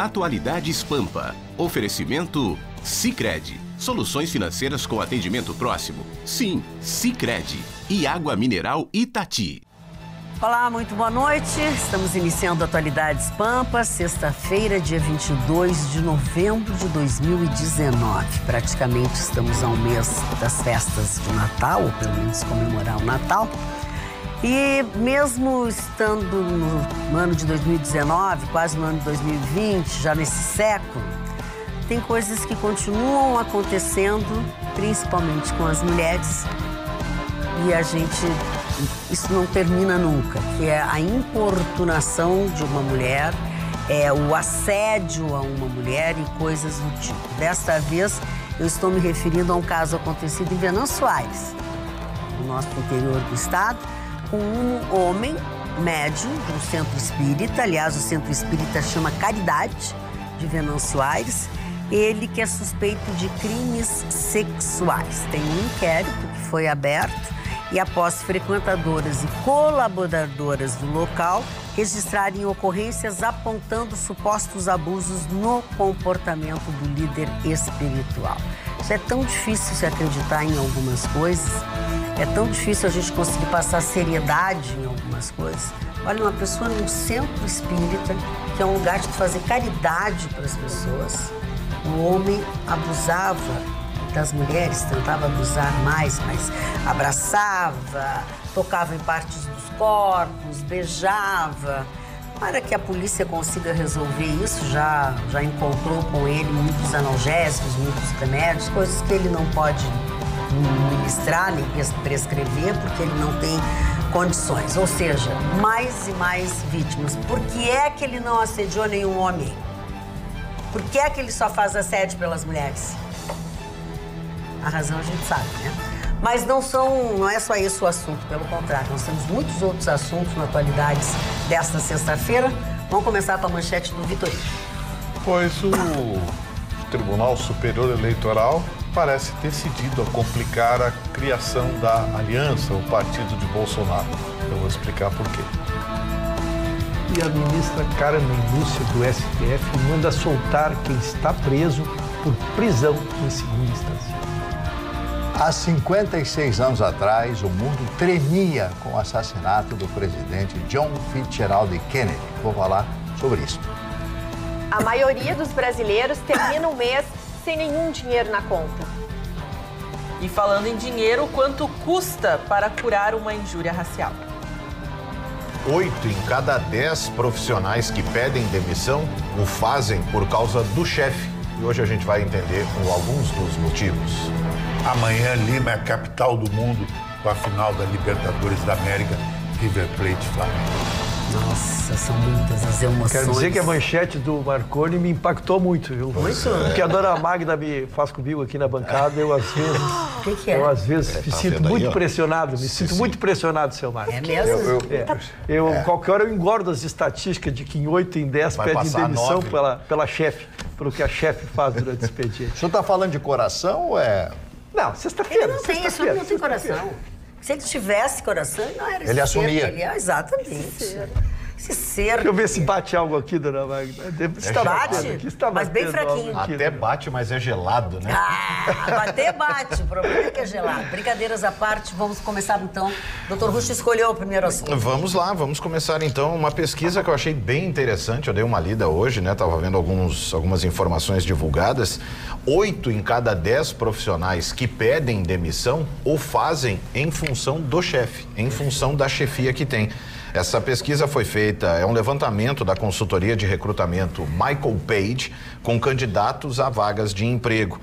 Atualidades Pampa. Oferecimento Sicredi. Soluções financeiras com atendimento próximo. Sim, Sicredi. E água mineral Itati. Olá, muito boa noite. Estamos iniciando Atualidades Pampa, sexta-feira, dia 22 de novembro de 2019. Praticamente estamos a um mês das festas de Natal, ou pelo menos comemorar o Natal. E mesmo estando no ano de 2019, quase no ano de 2020, já nesse século, tem coisas que continuam acontecendo, principalmente com as mulheres, e isso não termina nunca, que é a importunação de uma mulher, o assédio a uma mulher e coisas do tipo. Desta vez, eu estou me referindo a um caso acontecido em Venâncio Aires, no nosso interior do estado, com um homem médium de um centro espírita. Aliás, o centro espírita chama Caridade, de Venâncio Aires. Ele que é suspeito de crimes sexuais. Tem um inquérito que foi aberto e após frequentadoras e colaboradoras do local registrarem ocorrências apontando supostos abusos no comportamento do líder espiritual. Isso é tão difícil se acreditar em algumas coisas, é tão difícil a gente conseguir passar seriedade em algumas coisas. Olha, uma pessoa num centro espírita, que é um lugar de fazer caridade para as pessoas, o homem abusava das mulheres, tentava abusar mais, mas abraçava, tocava em partes dos corpos, beijava. Para que a polícia consiga resolver isso, já encontrou com ele muitos analgésicos, muitos remédios, coisas que ele não pode ministrar nem prescrever, porque ele não tem condições. Ou seja, mais e mais vítimas. Por que é que ele não assediou nenhum homem? Por que é que ele só faz assédio pelas mulheres? A razão a gente sabe, né? Mas não é só esse o assunto, pelo contrário. Nós temos muitos outros assuntos na Atualidades desta sexta-feira. Vamos começar com a manchete do Vitorino. Pois o Tribunal Superior Eleitoral parece decidido a complicar a criação da aliança, o partido de Bolsonaro. Eu vou explicar por quê. E a ministra Carmen Lúcia, do STF, manda soltar quem está preso por prisão em segunda instância. Há 56 anos atrás, o mundo tremia com o assassinato do presidente John Fitzgerald Kennedy. Vou falar sobre isso. A maioria dos brasileiros termina o mês sem nenhum dinheiro na conta. E falando em dinheiro, quanto custa para curar uma injúria racial? 8 em cada 10 profissionais que pedem demissão o fazem por causa do chefe. E hoje a gente vai entender alguns dos motivos. Amanhã, Lima é a capital do mundo com a final da Libertadores da América, River Plate e Flamengo. Nossa, são muitas as emoções. Quero dizer que a manchete do Marconi me impactou muito, viu? Muito? Porque a dona Magda me faz comigo aqui na bancada, eu às vezes... que é? Eu às vezes me sinto muito aí, pressionado, me sinto muito pressionado, seu Marcos. É mesmo? Qualquer hora eu engordo as estatísticas de que em 8 em 10 Vai pedem passar demissão 9. pela chefe, pelo que a chefe faz durante o expediente. O senhor está falando de coração ou é... Não, sexta-feira. Ele não tem, esse homem não tem coração. Se ele tivesse coração, ele não era esse Ele assumia. ser que ele é. Exatamente. Esse ser. Deixa eu ver se bate algo aqui, dona Magda. Bate, mas bem fraquinho. Até bate, mas é gelado, né? Bater bate. O problema é que é gelado. Brincadeiras à parte, vamos começar então. Dr. Russo escolheu o primeiro assunto. Vamos lá, vamos começar então uma pesquisa que eu achei bem interessante. Eu dei uma lida hoje, né? Tava vendo algumas informações divulgadas. 8 em cada 10 profissionais que pedem demissão o fazem em função do chefe, em função da chefia que tem. Essa pesquisa foi feita, é um levantamento da consultoria de recrutamento Michael Page com candidatos a vagas de emprego.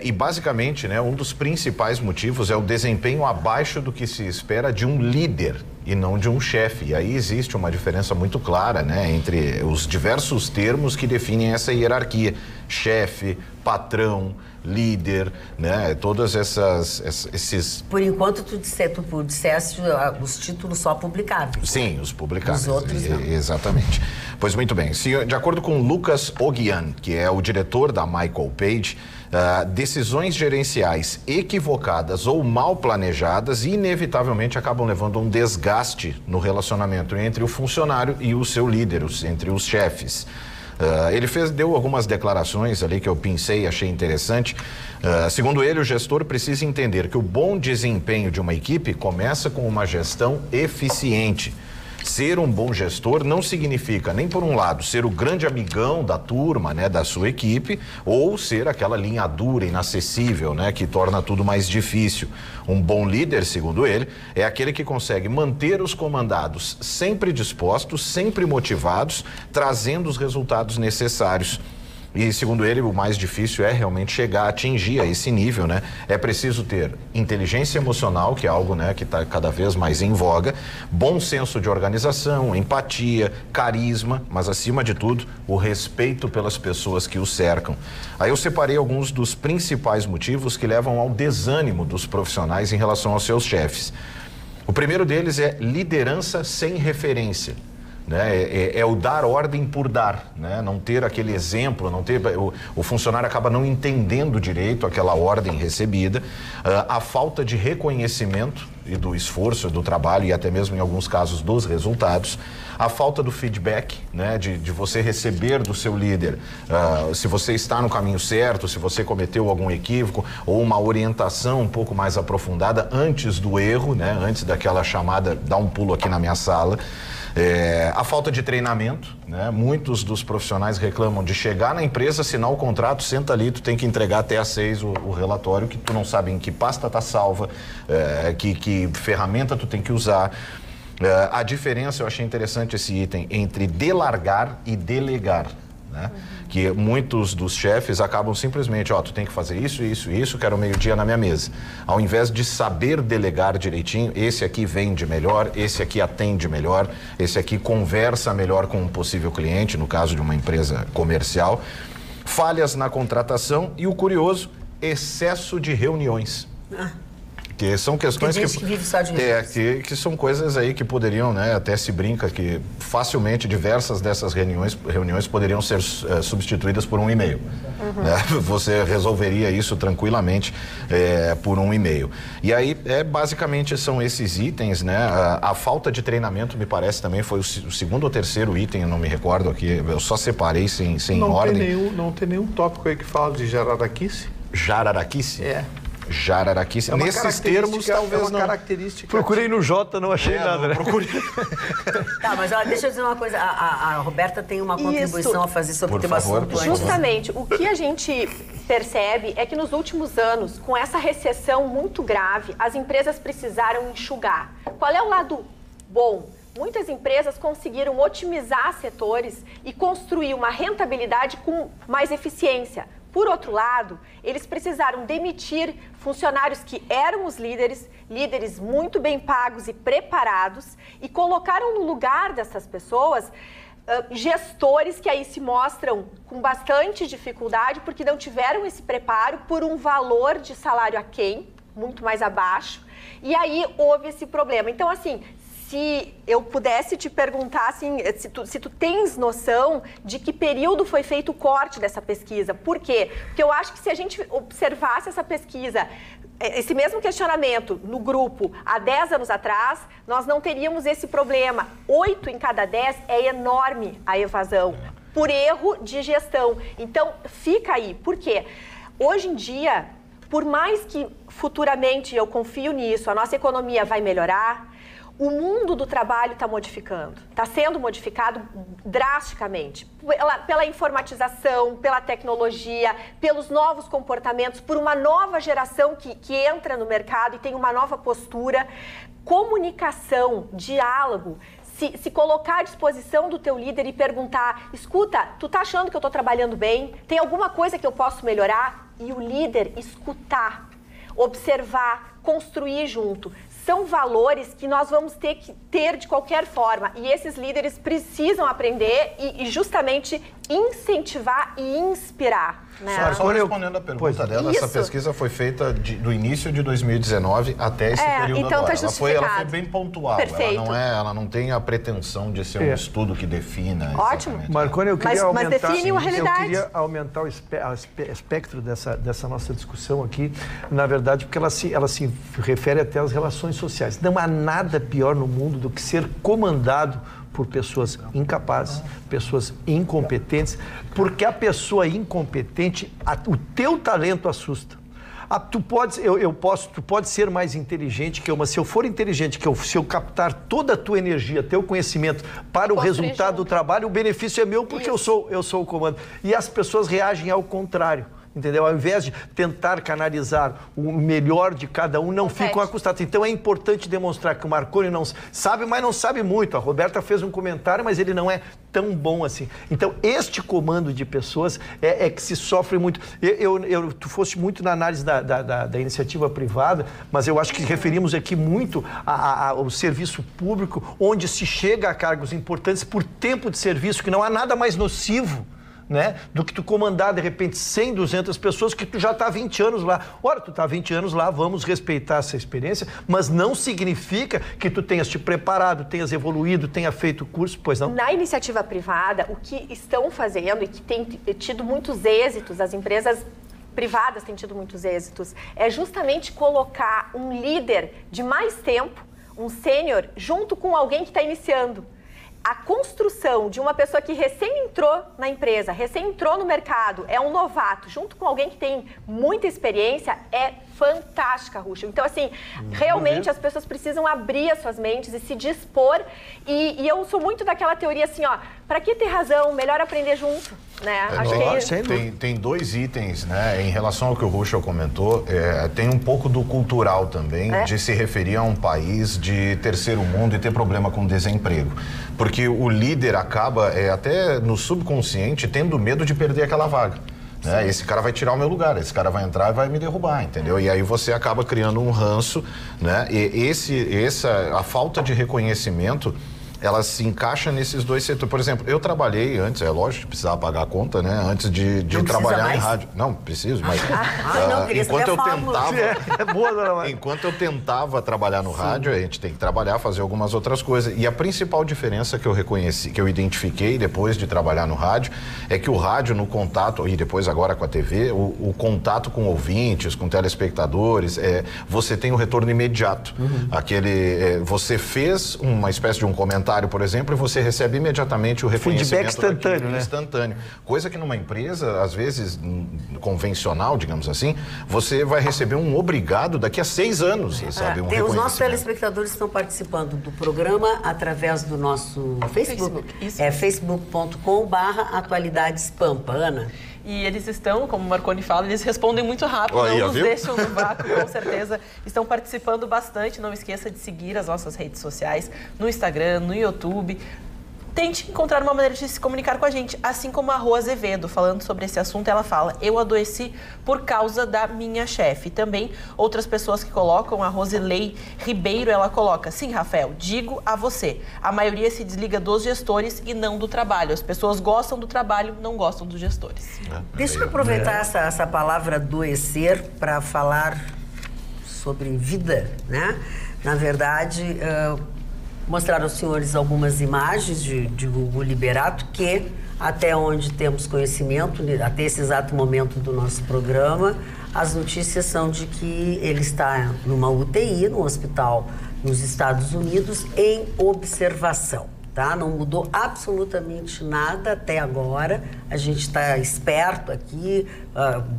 E basicamente, né, um dos principais motivos é o desempenho abaixo do que se espera de um líder e não de um chefe. E aí existe uma diferença muito clara, né, entre os diversos termos que definem essa hierarquia: chefe, patrão, líder, né, todas esses... Por enquanto, tu disseste os títulos só publicados. Sim, os publicados. Os outros não. Exatamente. Pois muito bem, de acordo com Lucas Ogian, que é o diretor da Michael Page, decisões gerenciais equivocadas ou mal planejadas inevitavelmente acabam levando a um desgaste no relacionamento entre o funcionário e o seu líder, entre os chefes. Ele deu algumas declarações ali que eu pensei e achei interessante. Segundo ele, o gestor precisa entender que o bom desempenho de uma equipe começa com uma gestão eficiente. Ser um bom gestor não significa, nem por um lado, ser o grande amigão da turma, né, da sua equipe, ou ser aquela linha dura, inacessível, né, que torna tudo mais difícil. Um bom líder, segundo ele, é aquele que consegue manter os comandados sempre dispostos, sempre motivados, trazendo os resultados necessários. E, segundo ele, o mais difícil é realmente chegar a atingir a esse nível, né? É preciso ter inteligência emocional, que é algo, né, que está cada vez mais em voga, bom senso de organização, empatia, carisma, mas, acima de tudo, o respeito pelas pessoas que o cercam. Aí eu separei alguns dos principais motivos que levam ao desânimo dos profissionais em relação aos seus chefes. O primeiro deles é liderança sem referência. Né? É o dar ordem por dar, né? Não ter aquele exemplo, não ter, o funcionário acaba não entendendo direito aquela ordem recebida, a falta de reconhecimento e do esforço, do trabalho e até mesmo em alguns casos dos resultados, a falta do feedback, né? De você receber do seu líder se você está no caminho certo, se você cometeu algum equívoco ou uma orientação um pouco mais aprofundada antes do erro, né? Antes daquela chamada, dá um pulo aqui na minha sala. A falta de treinamento, né? Muitos dos profissionais reclamam de chegar na empresa, assinar o contrato, senta ali, tu tem que entregar até às 6 o relatório, que tu não sabe em que pasta tá salva, que ferramenta tu tem que usar. A diferença, eu achei interessante esse item, entre delargar e delegar, né? Que muitos dos chefes acabam simplesmente, tu tem que fazer isso, isso, isso, quero meio-dia na minha mesa. Ao invés de saber delegar direitinho, esse aqui vende melhor, esse aqui atende melhor, esse aqui conversa melhor com um possível cliente, no caso de uma empresa comercial. Falhas na contratação e o curioso, excesso de reuniões. Que são questões que vive só de que são coisas aí que poderiam, né, até se brinca que facilmente diversas dessas reuniões poderiam ser substituídas por um e-mail. Né? Você resolveria isso tranquilamente por um e-mail. E aí, basicamente, são esses itens, né? A falta de treinamento, me parece, também foi o segundo ou terceiro item, eu não me recordo aqui, eu só separei sem ordem. Não tem nenhum tópico aí que fala de jararaquice? Jararaquice? Jararaquice. Nesses termos, talvez não. Característica. Procurei no Jota, não achei nada, né? Tá, mas deixa eu dizer uma coisa. A Roberta tem uma contribuição a fazer sobre o tema assunto. Justamente, o que a gente percebe é que nos últimos anos, com essa recessão muito grave, as empresas precisaram enxugar. Qual é o lado bom? Muitas empresas conseguiram otimizar setores e construir uma rentabilidade com mais eficiência. Por outro lado, eles precisaram demitir funcionários que eram os líderes muito bem pagos e preparados, e colocaram no lugar dessas pessoas gestores que aí se mostram com bastante dificuldade porque não tiveram esse preparo por um valor de salário aquém, muito mais abaixo, e aí houve esse problema. Então, assim, se eu pudesse te perguntar, assim, se tu tens noção de que período foi feito o corte dessa pesquisa. Por quê? Porque eu acho que se a gente observasse essa pesquisa, esse mesmo questionamento no grupo há 10 anos atrás, nós não teríamos esse problema. 8 em cada 10 é enorme a evasão, por erro de gestão. Então, fica aí. Por quê? Hoje em dia, por mais que futuramente, eu confio nisso, a nossa economia vai melhorar, o mundo do trabalho está modificando, está sendo modificado drasticamente pela informatização, pela tecnologia, pelos novos comportamentos, por uma nova geração que entra no mercado e tem uma nova postura. Comunicação, diálogo, se colocar à disposição do teu líder e perguntar, escuta, tu tá achando que eu estou trabalhando bem? Tem alguma coisa que eu posso melhorar? E o líder escutar, observar, construir junto. São valores que nós vamos ter que ter de qualquer forma. E esses líderes precisam aprender e justamente incentivar e inspirar. Né? Só respondendo a pergunta dela, essa pesquisa foi feita do início de 2019 até esse período então agora. Tá ela foi bem pontual. Perfeito. Ela não tem a pretensão de ser um estudo que defina. Ótimo. Marconi, eu queria aumentar, mas define uma realidade. Eu queria aumentar o espectro dessa nossa discussão aqui, na verdade, porque ela se refere até às relações sociais. Não há nada pior no mundo do que ser comandado por pessoas incapazes, pessoas incompetentes, porque a pessoa incompetente, o teu talento assusta. Tu pode ser mais inteligente que eu, mas se eu for inteligente, se eu captar toda a tua energia, teu conhecimento para o resultado do trabalho, o benefício é meu porque eu sou o comando. E as pessoas reagem ao contrário. Entendeu? Ao invés de tentar canalizar o melhor de cada um, não ficam acostados. Então é importante demonstrar que o Marconi não sabe, mas não sabe muito. A Roberta fez um comentário, mas ele não é tão bom assim. Então, este comando de pessoas é que se sofre muito. Tu foste muito na análise da iniciativa privada, mas eu acho que referimos aqui muito ao serviço público, onde se chega a cargos importantes por tempo de serviço, que não há nada mais nocivo, né, do que tu comandar, de repente, 100, 200 pessoas que tu já está há 20 anos lá. Ora, tu está há 20 anos lá, vamos respeitar essa experiência, mas não significa que tu tenhas te preparado, tenhas evoluído, tenha feito curso, pois não? Na iniciativa privada, o que estão fazendo e que tem tido muitos êxitos, as empresas privadas têm tido muitos êxitos, é justamente colocar um líder de mais tempo, um sênior, junto com alguém que está iniciando. A construção de uma pessoa que recém entrou na empresa, recém entrou no mercado, é um novato, junto com alguém que tem muita experiência, é fantástica, Ruschel. Então, assim, realmente as pessoas precisam abrir as suas mentes e se dispor. E eu sou muito daquela teoria assim, ó, para que ter razão? Melhor aprender junto, né? Acho que tem dois itens, né? Em relação ao que o Ruschel comentou, tem um pouco do cultural também, de se referir a um país de terceiro mundo e ter problema com desemprego. Porque o líder acaba, até no subconsciente, tendo medo de perder aquela vaga. Né? Esse cara vai tirar o meu lugar, esse cara vai entrar e vai me derrubar, entendeu? E aí você acaba criando um ranço, né? E a falta de reconhecimento, ela se encaixa nesses dois setores. Por exemplo, eu trabalhei antes, é lógico que precisava pagar a conta, né? Antes de trabalhar em rádio. Não, preciso, mas enquanto eu tentava... Enquanto eu tentava trabalhar no rádio, a gente tem que trabalhar, fazer algumas outras coisas. E a principal diferença que eu reconheci, que eu identifiquei depois de trabalhar no rádio, é que o rádio no contato, e depois agora com a TV, o contato com ouvintes, com telespectadores, você tem o retorno imediato. Você fez uma espécie de um comentário, por exemplo, e você recebe imediatamente o reconhecimento instantâneo. Coisa que numa empresa, às vezes, convencional, digamos assim, você vai receber um obrigado daqui a 6 anos, sabe? Os nossos telespectadores estão participando do programa através do nosso Facebook. facebook.com/atualidadespampa. Ana? E eles estão, como o Marconi fala, eles respondem muito rápido, não nos deixam no vácuo, com certeza. Estão participando bastante. Não esqueça de seguir as nossas redes sociais, no Instagram, no YouTube. Tente encontrar uma maneira de se comunicar com a gente, assim como a Rô Azevedo, falando sobre esse assunto, ela fala: eu adoeci por causa da minha chefe. Também outras pessoas que colocam, a Rosilei Ribeiro, ela coloca: sim, Rafael, digo a você, a maioria se desliga dos gestores e não do trabalho. As pessoas gostam do trabalho, não gostam dos gestores. Deixa eu aproveitar essa palavra adoecer para falar sobre vida, né? Na verdade, mostrar aos senhores algumas imagens de Gugu Liberato, que, até onde temos conhecimento, até esse exato momento do nosso programa, as notícias são de que ele está numa UTI, num hospital nos Estados Unidos, em observação, tá? Não mudou absolutamente nada até agora. A gente está esperto aqui,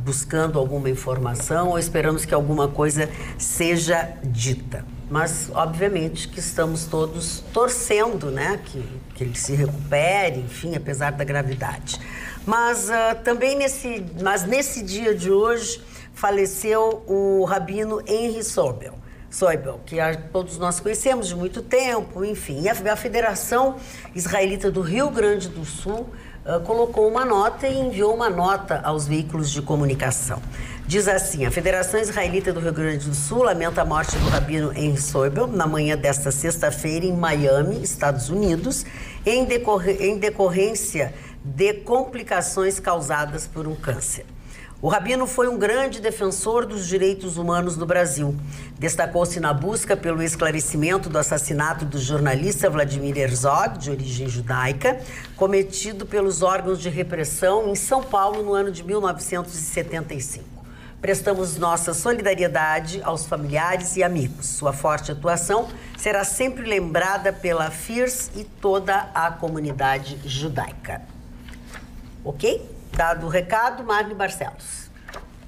buscando alguma informação, ou esperamos que alguma coisa seja dita. Mas, obviamente, que estamos todos torcendo, né, que ele se recupere, enfim, apesar da gravidade. Mas também nesse dia de hoje faleceu o rabino Henry Soibel, que todos nós conhecemos de muito tempo, enfim. E a Federação Israelita do Rio Grande do Sul colocou uma nota e enviou uma nota aos veículos de comunicação. Diz assim: a Federação Israelita do Rio Grande do Sul lamenta a morte do rabino Henry Soibel na manhã desta sexta-feira em Miami, Estados Unidos, em decorrência de complicações causadas por um câncer. O rabino foi um grande defensor dos direitos humanos no Brasil. Destacou-se na busca pelo esclarecimento do assassinato do jornalista Vladimir Herzog, de origem judaica, cometido pelos órgãos de repressão em São Paulo no ano de 1975. Prestamos nossa solidariedade aos familiares e amigos. Sua forte atuação será sempre lembrada pela FIRS e toda a comunidade judaica. Ok? Dado o recado, Marli Barcelos.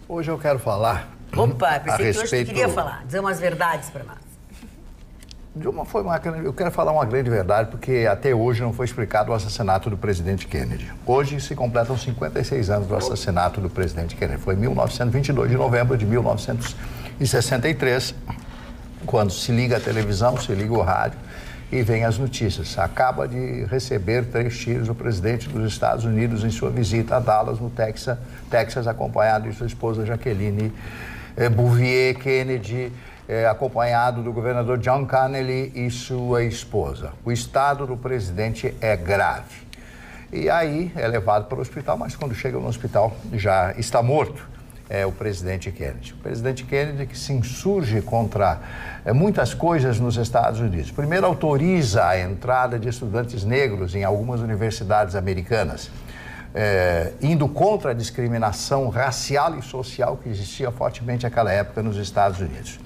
Hoje eu quero falar... Opa, pensei que hoje tu queria falar, dizer umas verdades para nós. Eu quero falar uma grande verdade, porque até hoje não foi explicado o assassinato do presidente Kennedy. Hoje se completam 56 anos do assassinato do presidente Kennedy. Foi em 22 de novembro de 1963, quando se liga a televisão, se liga o rádio e vem as notícias. Acaba de receber 3 tiros o presidente dos Estados Unidos em sua visita a Dallas, no Texas, acompanhado de sua esposa Jacqueline Bouvier Kennedy, acompanhado do governador John Connally e sua esposa. O estado do presidente é grave. E aí é levado para o hospital, mas quando chega no hospital já está morto o presidente Kennedy. O presidente Kennedy que se insurge contra muitas coisas nos Estados Unidos. Primeiro, autoriza a entrada de estudantes negros em algumas universidades americanas, indo contra a discriminação racial e social que existia fortemente naquela época nos Estados Unidos.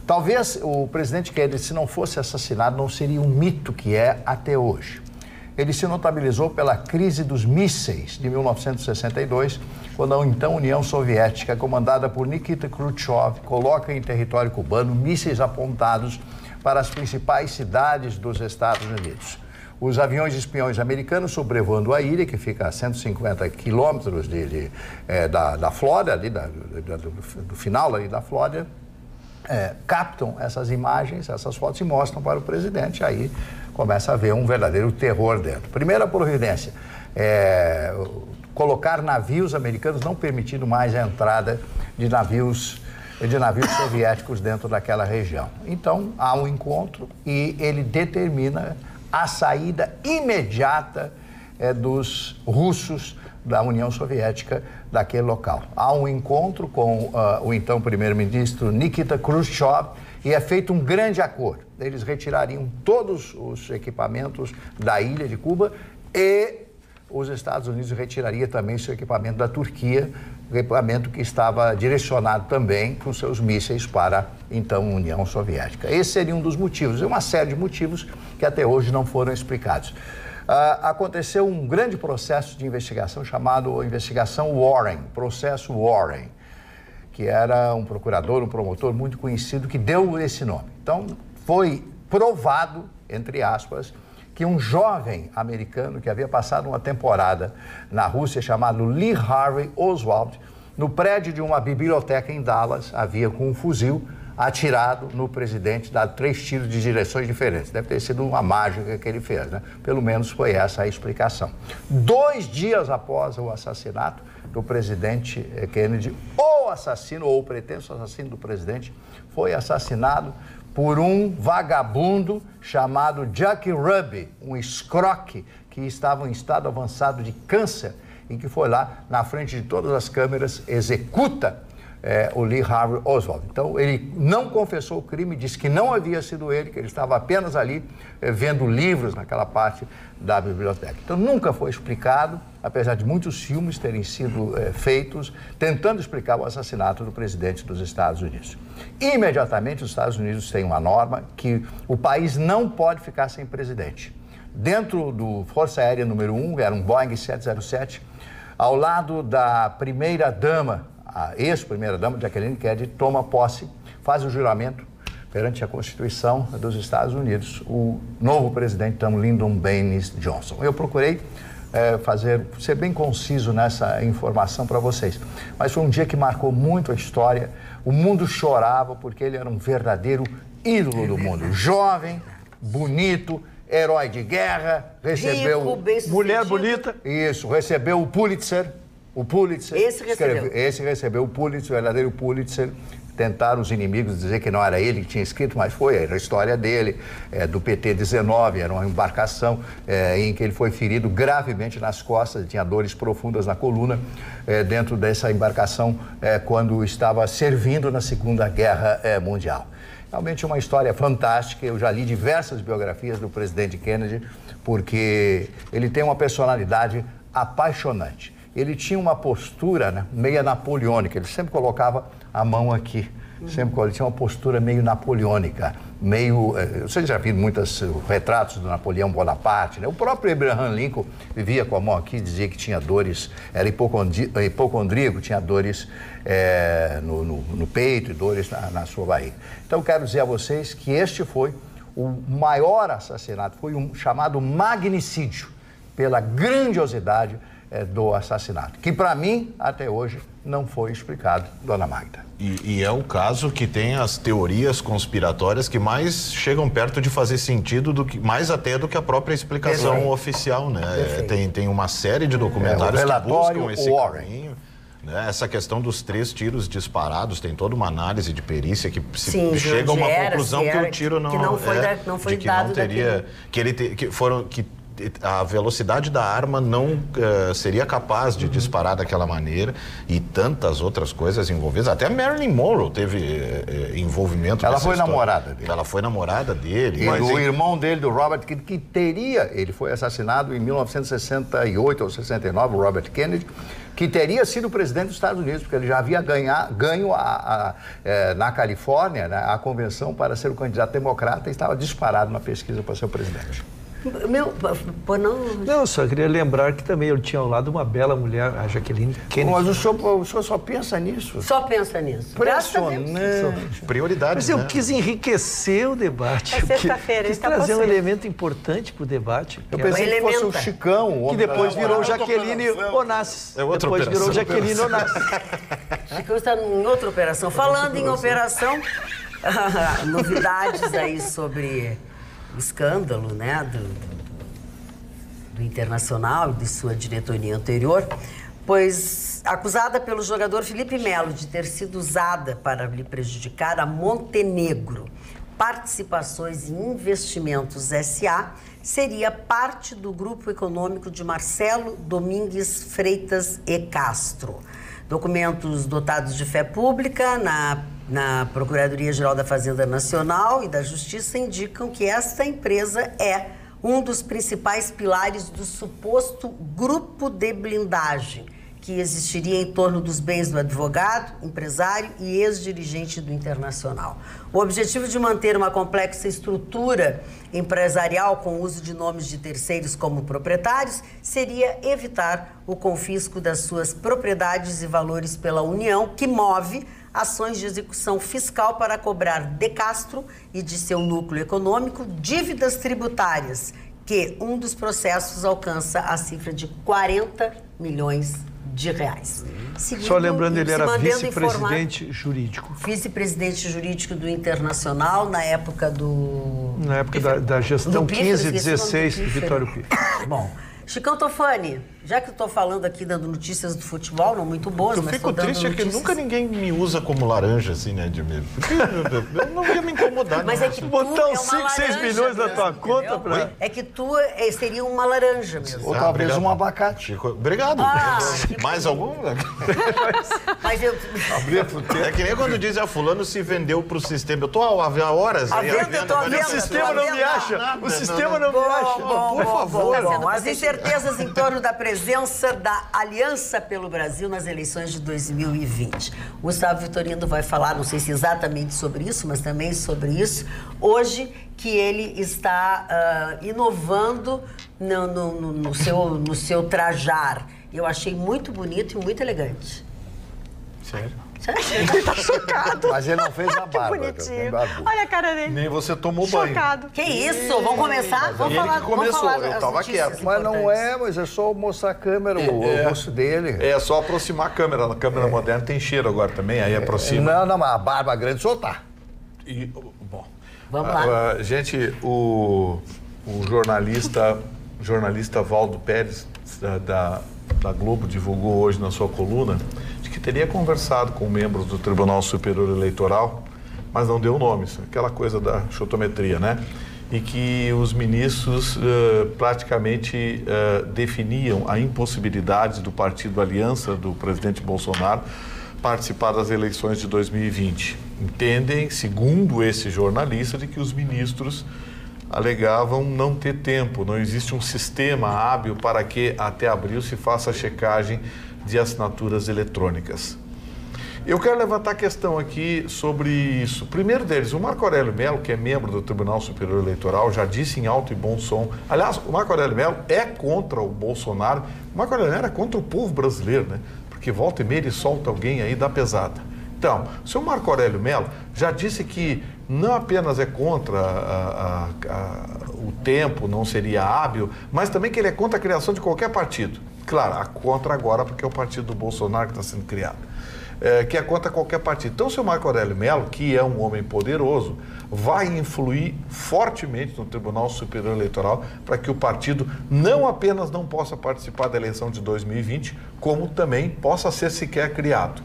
Talvez o presidente Kennedy, se não fosse assassinado, não seria um mito que é até hoje. Ele se notabilizou pela crise dos mísseis de 1962, quando a então União Soviética, comandada por Nikita Khrushchev, coloca em território cubano mísseis apontados para as principais cidades dos Estados Unidos. Os aviões espiões americanos sobrevoando a ilha, que fica a 150 quilômetros da Flórida, ali do final ali da Flórida, captam essas imagens, essas fotos e mostram para o presidente. Aí começa a haver um verdadeiro terror dentro. Primeira providência, colocar navios americanos, não permitindo mais a entrada de navios soviéticos dentro daquela região. Então, há um encontro e ele determina a saída imediata dos russos da União Soviética daquele local. Há um encontro com o então primeiro-ministro Nikita Khrushchev e é feito um grande acordo. Eles retirariam todos os equipamentos da ilha de Cuba e os Estados Unidos retiraria também seu equipamento da Turquia, o equipamento que estava direcionado também com seus mísseis para, então, a União Soviética. Esse seria um dos motivos, e uma série de motivos que até hoje não foram explicados. Aconteceu um grande processo de investigação chamado Investigação Warren, Processo Warren, que era um procurador, um promotor muito conhecido que deu esse nome. Então, foi provado, entre aspas, que um jovem americano que havia passado uma temporada na Rússia chamado Lee Harvey Oswald, no prédio de uma biblioteca em Dallas, havia com um fuzil atirado no presidente, dado 3 tiros de direções diferentes. Deve ter sido uma mágica que ele fez, né? Pelo menos foi essa a explicação. 2 dias após o assassinato do presidente Kennedy, o assassino ou o pretenso assassino do presidente foi assassinado por um vagabundo chamado Jack Ruby, um escroque que estava em estado avançado de câncer e que foi lá na frente de todas as câmeras, executa o Lee Harvey Oswald. Então, ele não confessou o crime, disse que não havia sido ele, que ele estava apenas ali vendo livros naquela parte da biblioteca. Então, nunca foi explicado, apesar de muitos filmes terem sido feitos, tentando explicar o assassinato do presidente dos Estados Unidos. Imediatamente, os Estados Unidos têm uma norma que o país não pode ficar sem presidente. Dentro do Força Aérea número 1, era um Boeing 707, ao lado da primeira-dama, a ex-primeira-dama, Jacqueline Kennedy, toma posse, faz o juramento perante a Constituição dos Estados Unidos, o novo presidente, então, Lyndon Baines Johnson. Eu procurei ser bem conciso nessa informação para vocês, mas foi um dia que marcou muito a história. O mundo chorava porque ele era um verdadeiro ídolo do mundo. Jovem, bonito, herói de guerra, recebeu... Rico, mulher bonita. Isso, recebeu o Pulitzer. Esse recebeu o Pulitzer, o verdadeiro Pulitzer. Tentaram os inimigos dizer que não era ele que tinha escrito, mas era a história dele, do PT-19, era uma embarcação em que ele foi ferido gravemente nas costas, tinha dores profundas na coluna, dentro dessa embarcação, quando estava servindo na Segunda Guerra Mundial. Realmente uma história fantástica. Eu já li diversas biografias do presidente Kennedy, porque ele tem uma personalidade apaixonante. ele tinha uma postura, né, meio napoleônica. Ele sempre colocava a mão aqui. Ele tinha uma postura meio napoleônica, meio... Vocês já viram muitos retratos do Napoleão Bonaparte, né? O próprio Abraham Lincoln vivia com a mão aqui, dizia que tinha dores, era hipocondríaco, tinha dores no peito e dores na sua barriga. Então, quero dizer a vocês que este foi o maior assassinato, foi um chamado magnicídio, pela grandiosidade do assassinato, que para mim, até hoje, não foi explicado, dona Magda. E é o caso que tem as teorias conspiratórias que mais chegam perto de fazer sentido, mais até do que a própria explicação oficial, né? Tem uma série de documentários que buscam esse caminho. Né? Essa questão dos 3 tiros disparados, tem toda uma análise de perícia que chega a uma conclusão que o tiro não foi dado teria, a velocidade da arma não seria capaz de disparar daquela maneira, e tantas outras coisas envolvidas. Até Marilyn Monroe teve envolvimento. Ela foi namorada dele. Ela foi namorada dele. E o irmão dele, do Robert Kennedy, ele foi assassinado em 1968 ou 69, o Robert Kennedy, que teria sido presidente dos Estados Unidos, porque ele já havia ganho na Califórnia, né, a convenção para ser o candidato democrata, e estava disparado na pesquisa para ser o presidente. Não, só queria lembrar que também ele tinha ao lado uma bela mulher, a Jacqueline Kennedy. Mas o senhor só pensa nisso? Só pensa nisso. Impressionante. Prioridades, Mas eu quis enriquecer o debate. É sexta-feira, quis trazer um elemento importante para o debate. Eu pensei que fosse o Chicão. Que depois virou Jaqueline Onassis. Depois virou Jaqueline Onassis. Chicão está em outra operação. Falando em operação, novidades aí sobre o escândalo, né, do Internacional e de sua diretoria anterior, pois acusada pelo jogador Felipe Melo de ter sido usada para lhe prejudicar a Montenegro Participações e Investimentos S.A., seria parte do grupo econômico de Marcelo Domingues Freitas e Castro. Documentos dotados de fé pública na Procuradoria-Geral da Fazenda Nacional e da Justiça indicam que esta empresa é um dos principais pilares do suposto grupo de blindagem que existiria em torno dos bens do advogado, empresário e ex-dirigente do Internacional. O objetivo de manter uma complexa estrutura empresarial com o uso de nomes de terceiros como proprietários seria evitar o confisco das suas propriedades e valores pela União, que move ações de execução fiscal para cobrar de Castro e de seu núcleo econômico dívidas tributárias, que um dos processos alcança a cifra de 40 milhões de reais. Só lembrando, ele era vice-presidente jurídico. Vice-presidente jurídico do Internacional na época do... Na época da gestão 15-16 do Vitório Piffer. Bom, Chicão Tofani, já que eu estou falando aqui, dando notícias do futebol, não muito boas, mas estou dando notícias... Eu fico triste é que nunca ninguém me usa como laranja, assim, né, Edmir? Porque eu não ia me incomodar. Mas é que botar uns 5, 6 milhões na tua conta pra... É que tu seria uma laranja mesmo. Ou talvez um abacate. Obrigado. Mais algum? Mas eu... É que nem quando dizem, fulano se vendeu pro sistema. Eu tô há horas aí. O sistema não me acha. O sistema não me acha. Por favor. As incertezas em torno da presença da Aliança pelo Brasil nas eleições de 2020. O Gustavo Vitorino vai falar, não sei se exatamente sobre isso, mas também sobre isso, hoje, que ele está inovando no seu trajar. Eu achei muito bonito e muito elegante. Sério? Ele tá chocado. Mas ele não fez a barba. Que bonitinho. Olha a cara dele. Nem você tomou banho. Chocado. Que isso? Vamos começar? Vamos falar. Começou, eu tava quieto. Mas não mas é só mostrar a câmera, o rosto dele. É só aproximar a câmera. Na câmera moderna tem cheiro agora também, aí aproxima. Não, mas a barba grande soltar. Bom. Vamos lá. Gente, o jornalista Valdo Pérez, da Globo, divulgou hoje na sua coluna que teria conversado com membros do Tribunal Superior Eleitoral, mas não deu nomes, aquela coisa da chotometria, né? E que os ministros praticamente definiam a impossibilidade do partido Aliança, do presidente Bolsonaro, participar das eleições de 2020. Entendem, segundo esse jornalista, de que os ministros alegavam não ter tempo, não existe um sistema hábil para que até abril se faça a checagem de assinaturas eletrônicas. Eu quero levantar a questão aqui sobre isso. Primeiro deles, o Marco Aurélio Mello, que é membro do Tribunal Superior Eleitoral, já disse em alto e bom som. Aliás, o Marco Aurélio Mello é contra o Bolsonaro. O Marco Aurélio Mello é contra o povo brasileiro, né? Porque volta e meia ele solta alguém aí da pesada. Então, o senhor Marco Aurélio Mello já disse que não apenas é contra o tempo, não seria hábil, mas também que ele é contra a criação de qualquer partido. Claro, contra agora, porque é o partido do Bolsonaro que está sendo criado. Que é contra qualquer partido. Então, o senhor Marco Aurélio Mello, que é um homem poderoso, vai influir fortemente no Tribunal Superior Eleitoral para que o partido não apenas não possa participar da eleição de 2020, como também possa ser sequer criado.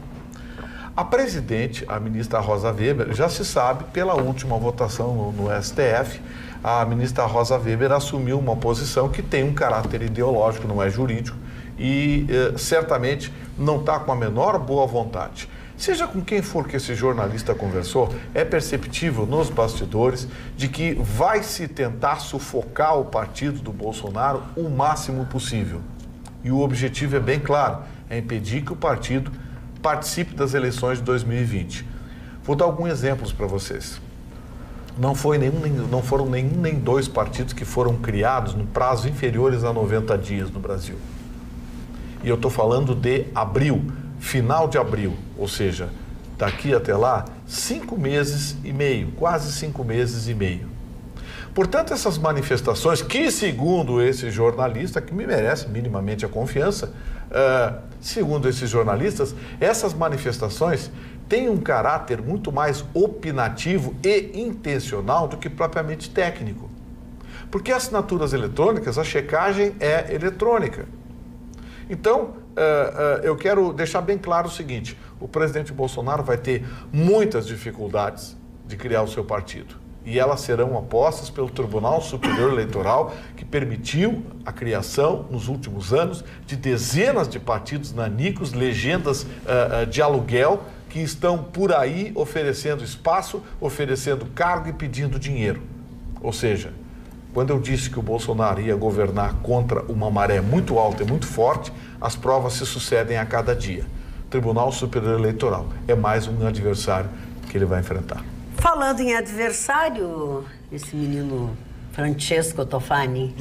A presidente, a ministra Rosa Weber, já se sabe, pela última votação no STF, a ministra Rosa Weber assumiu uma posição que tem um caráter ideológico, não é jurídico, e certamente não está com a menor boa vontade. Seja com quem for que esse jornalista conversou, é perceptível nos bastidores de que vai se tentar sufocar o partido do Bolsonaro o máximo possível. E o objetivo é bem claro, é impedir que o partido participe das eleições de 2020. Vou dar alguns exemplos para vocês. Não foram nenhum nem dois partidos que foram criados no prazo inferiores a 90 dias no Brasil. E eu estou falando de abril, final de abril, ou seja, daqui até lá, 5 meses e meio, quase 5 meses e meio. Portanto, essas manifestações, que segundo esse jornalista, que me merece minimamente a confiança, segundo esses jornalistas, essas manifestações têm um caráter muito mais opinativo e intencional do que propriamente técnico. Porque assinaturas eletrônicas, a checagem é eletrônica. Então, eu quero deixar bem claro o seguinte, o presidente Bolsonaro vai ter muitas dificuldades de criar o seu partido. E elas serão apostas pelo Tribunal Superior Eleitoral, que permitiu a criação, nos últimos anos, de dezenas de partidos nanicos, legendas de aluguel, que estão por aí oferecendo espaço, oferecendo cargo e pedindo dinheiro. Ou seja, quando eu disse que o Bolsonaro ia governar contra uma maré muito alta e muito forte, as provas se sucedem a cada dia. O Tribunal Superior Eleitoral é mais um adversário que ele vai enfrentar. Falando em adversário, esse menino Francesco Tofani.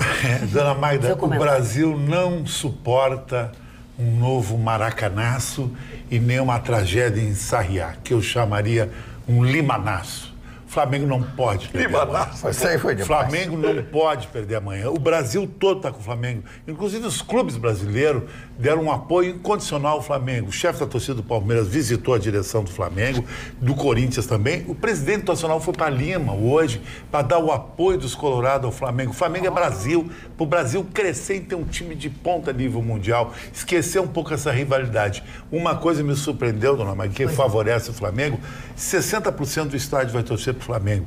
Dona Magda, o Brasil não suporta um novo maracanaço e nem uma tragédia em Sarriá, que eu chamaria um limanaço. O Flamengo não pode perder amanhã. Isso aí foi demais. Flamengo não pode perder amanhã. O Brasil todo está com o Flamengo. Inclusive os clubes brasileiros deram um apoio incondicional ao Flamengo. O chefe da torcida do Palmeiras visitou a direção do Flamengo, do Corinthians também. O presidente nacional foi para Lima hoje para dar o apoio dos colorados ao Flamengo. O Flamengo é Brasil. Para o Brasil crescer e ter um time de ponta a nível mundial. Esquecer um pouco essa rivalidade. Uma coisa me surpreendeu, dona Maria, que favorece o Flamengo, 60% do estádio vai torcer para o Flamengo.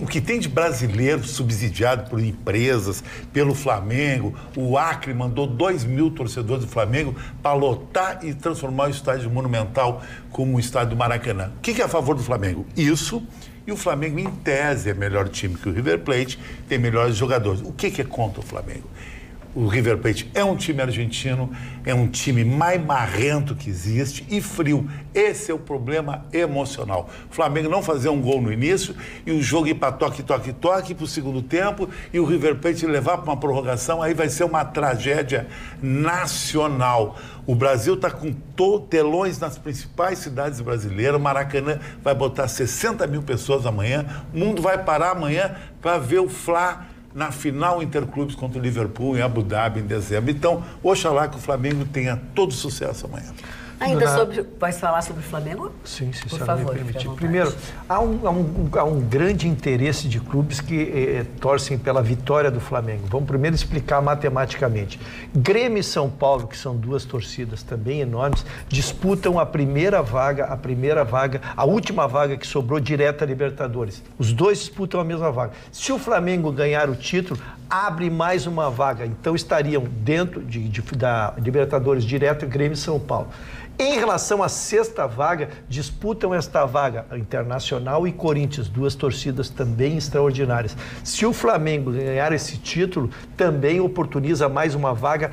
O que tem de brasileiro subsidiado por empresas, pelo Flamengo, o Acre mandou 2.000 torcedores do Flamengo para lotar e transformar o estádio Monumental como o estádio do Maracanã. O que é a favor do Flamengo? Isso, e o Flamengo, em tese, é melhor time que o River Plate, tem melhores jogadores. O que é contra o Flamengo? O River Plate é um time argentino, é um time mais marrento que existe e frio. Esse é o problema emocional. O Flamengo não fazer um gol no início e o jogo ir para toque para o segundo tempo e o River Plate levar para uma prorrogação, aí vai ser uma tragédia nacional. O Brasil está com telões nas principais cidades brasileiras, o Maracanã vai botar 60 mil pessoas amanhã, o mundo vai parar amanhã para ver o Fla na final Interclubes contra o Liverpool em Abu Dhabi em dezembro. Então, oxalá que o Flamengo tenha todo sucesso amanhã. Ainda pode falar sobre o Flamengo? Sim, se por favor, me permitir. Primeiro, há um grande interesse de clubes que torcem pela vitória do Flamengo. Vamos primeiro explicar matematicamente. Grêmio e São Paulo, que são duas torcidas também enormes, disputam a última vaga que sobrou direta a Libertadores. Os dois disputam a mesma vaga. Se o Flamengo ganhar o título, abre mais uma vaga. Então estariam dentro da Libertadores direto Grêmio e São Paulo. Em relação à sexta vaga, disputam esta vaga Internacional e Corinthians, duas torcidas também extraordinárias. Se o Flamengo ganhar esse título, também oportuniza mais uma vaga.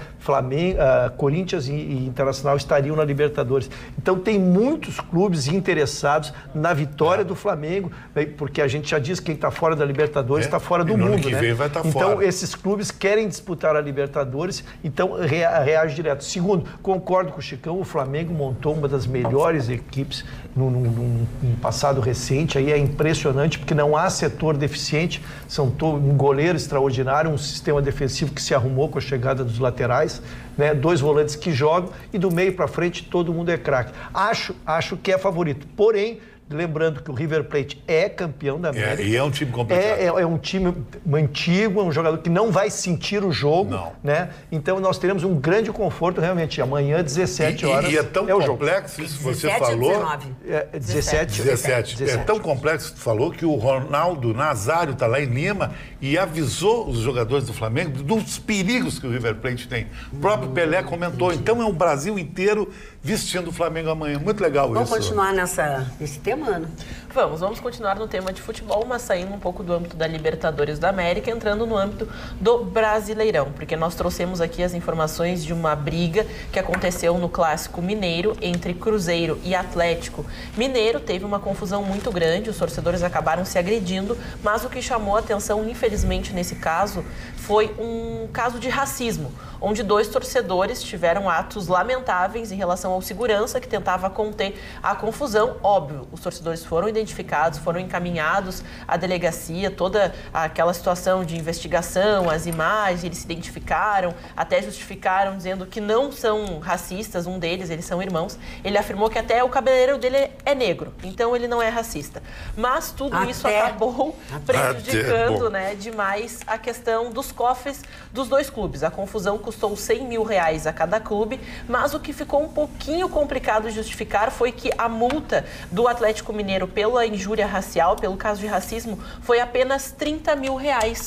Corinthians e Internacional estariam na Libertadores. Então tem muitos clubes interessados na vitória do Flamengo, porque a gente já diz que quem está fora da Libertadores está fora do mundo, que vem vai estar então fora. Esses clubes querem disputar a Libertadores, então reage direto. Segundo, concordo com o Chicão, o Flamengo montou uma das melhores equipes num passado recente, aí é impressionante, porque não há setor deficiente, são um goleiro extraordinário, um sistema defensivo que se arrumou com a chegada dos laterais, né? 2 volantes que jogam e do meio para frente todo mundo é craque. Acho que é favorito, porém, lembrando que o River Plate é campeão da América. E é um time complicado. É um time antigo, é um jogador que não vai sentir o jogo. Não. Né? Então nós teremos um grande conforto realmente. Amanhã, 17 horas. E é tão complexo isso que você falou. 19. 17. É tão complexo que tu falou que o Ronaldo Nazário está lá em Lima e avisou os jogadores do Flamengo dos perigos que o River Plate tem. O próprio Pelé comentou. Então é o Brasil inteiro vestindo o Flamengo amanhã. Muito legal isso. Vamos continuar nesse tema, Ana? Vamos continuar no tema de futebol, mas saindo um pouco do âmbito da Libertadores da América, entrando no âmbito do Brasileirão, porque nós trouxemos aqui as informações de uma briga que aconteceu no Clássico Mineiro entre Cruzeiro e Atlético Mineiro. Teve uma confusão muito grande, os torcedores acabaram se agredindo, mas o que chamou a atenção, infelizmente, nesse caso, foi um caso de racismo, onde 2 torcedores tiveram atos lamentáveis em relação ao segurança que tentava conter a confusão. Óbvio, os torcedores foram identificados, foram encaminhados à delegacia, toda aquela situação de investigação, as imagens, eles se identificaram, até justificaram dizendo que não são racistas, um deles, eles são irmãos. Ele afirmou que até o cabeleireiro dele é negro, então ele não é racista. Mas tudo isso acabou prejudicando, né, demais a questão dos cofres dos 2 clubes. A confusão custou R$100 mil a cada clube, mas o que ficou um pouquinho complicado de justificar foi que a multa do Atlético Mineiro pela injúria racial, pelo caso de racismo, foi apenas R$30 mil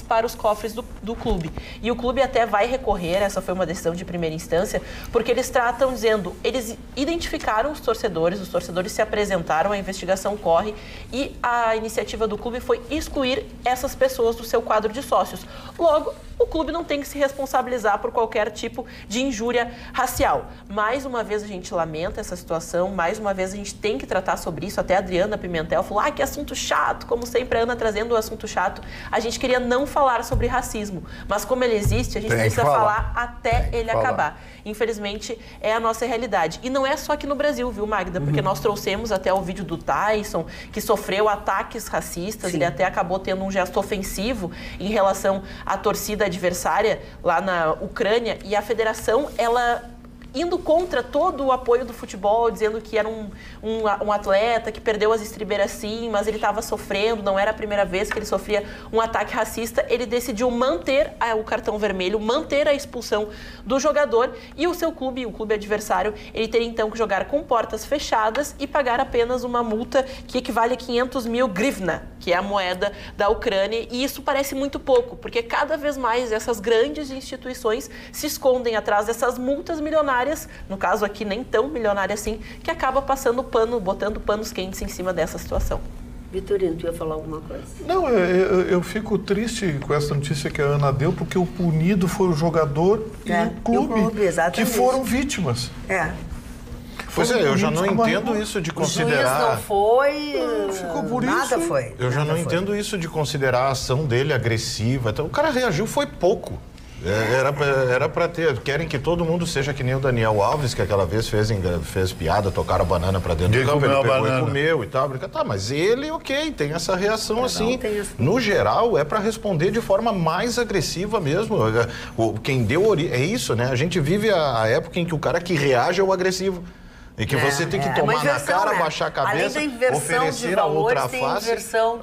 para os cofres do clube. E o clube até vai recorrer, essa foi uma decisão de primeira instância, porque eles tratam dizendo, eles identificaram os torcedores se apresentaram, a investigação corre e a iniciativa do clube foi excluir essas pessoas do seu quadro de sócios. Logo, o clube não tem que se responsabilizar por qualquer tipo de injúria racial. Mais uma vez a gente lamenta essa situação, mais uma vez a gente tem que tratar sobre isso. Até a Adriana Pimentel falou, que assunto chato, como sempre a Ana trazendo o assunto chato. A gente queria não falar sobre racismo, mas como ele existe, a gente precisa falar até ele acabar. Infelizmente, é a nossa realidade. E não é só aqui no Brasil, viu, Magda? Porque nós trouxemos até o vídeo do Tyson, que sofreu ataques racistas. Sim. Ele até acabou tendo um gesto ofensivo em relação à torcida adversária lá na Ucrânia. E a federação, ela indo contra todo o apoio do futebol, dizendo que era um atleta que perdeu as estribeiras sim, mas ele estava sofrendo, não era a primeira vez que ele sofria um ataque racista. Ele decidiu manter o cartão vermelho, manter a expulsão do jogador, e o seu clube, o clube adversário, ele teria então que jogar com portas fechadas e pagar apenas uma multa que equivale a 500 mil grivna, que é a moeda da Ucrânia, e isso parece muito pouco, porque cada vez mais essas grandes instituições se escondem atrás dessas multas milionárias, no caso aqui nem tão milionária assim, que acaba passando pano, botando panos quentes em cima dessa situação. Vitorino, tu ia falar alguma coisa? Não, eu fico triste com essa notícia que a Ana deu, porque o punido foi o jogador e o clube que foram vítimas. Pois é, eu já não entendo isso de considerar... O juiz não foi, ficou por nada isso. Foi. Eu já não entendo isso de considerar a ação dele agressiva. Então, o cara reagiu, foi pouco. Era para ter. Querem que todo mundo seja que nem o Daniel Alves, que aquela vez fez piada, tocaram a banana para dentro do campo, ele pegou e comeu e tal. Tá, mas ele, ok, tem essa reação assim. No geral, é para responder de forma mais agressiva mesmo. Quem deu origem. É isso, né? A gente vive a época em que o cara que reage é o agressivo. Em que você tem que tomar inversão, na cara, né? baixar a cabeça, além da inversão oferecer de valores, a outra face. Tem inversão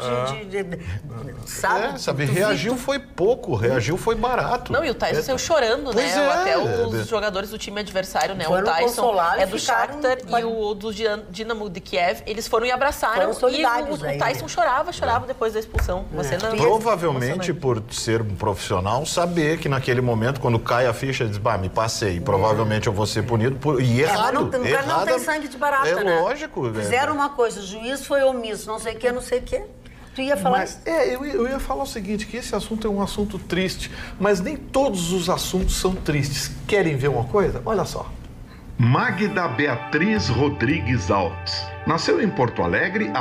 sabe? Reagiu foi pouco, reagiu foi barato. Não, e o Tyson saiu chorando, né? Até os jogadores do time adversário, né? O Tyson é do Shakhtar e o do Dinamo de Kiev, eles foram e abraçaram. E o Tyson chorava depois da expulsão. Provavelmente, por ser um profissional, saber que naquele momento, quando cai a ficha, diz, me passei. Provavelmente eu vou ser punido por... E errado. Mas não tem sangue de barata, né? É lógico. Fizeram uma coisa, o juiz foi omisso, não sei o quê. Tu ia falar isso? Eu ia falar o seguinte, que esse assunto é um assunto triste, mas nem todos os assuntos são tristes. Querem ver uma coisa? Olha só. Magda Beatriz Rodrigues Alves. Nasceu em Porto Alegre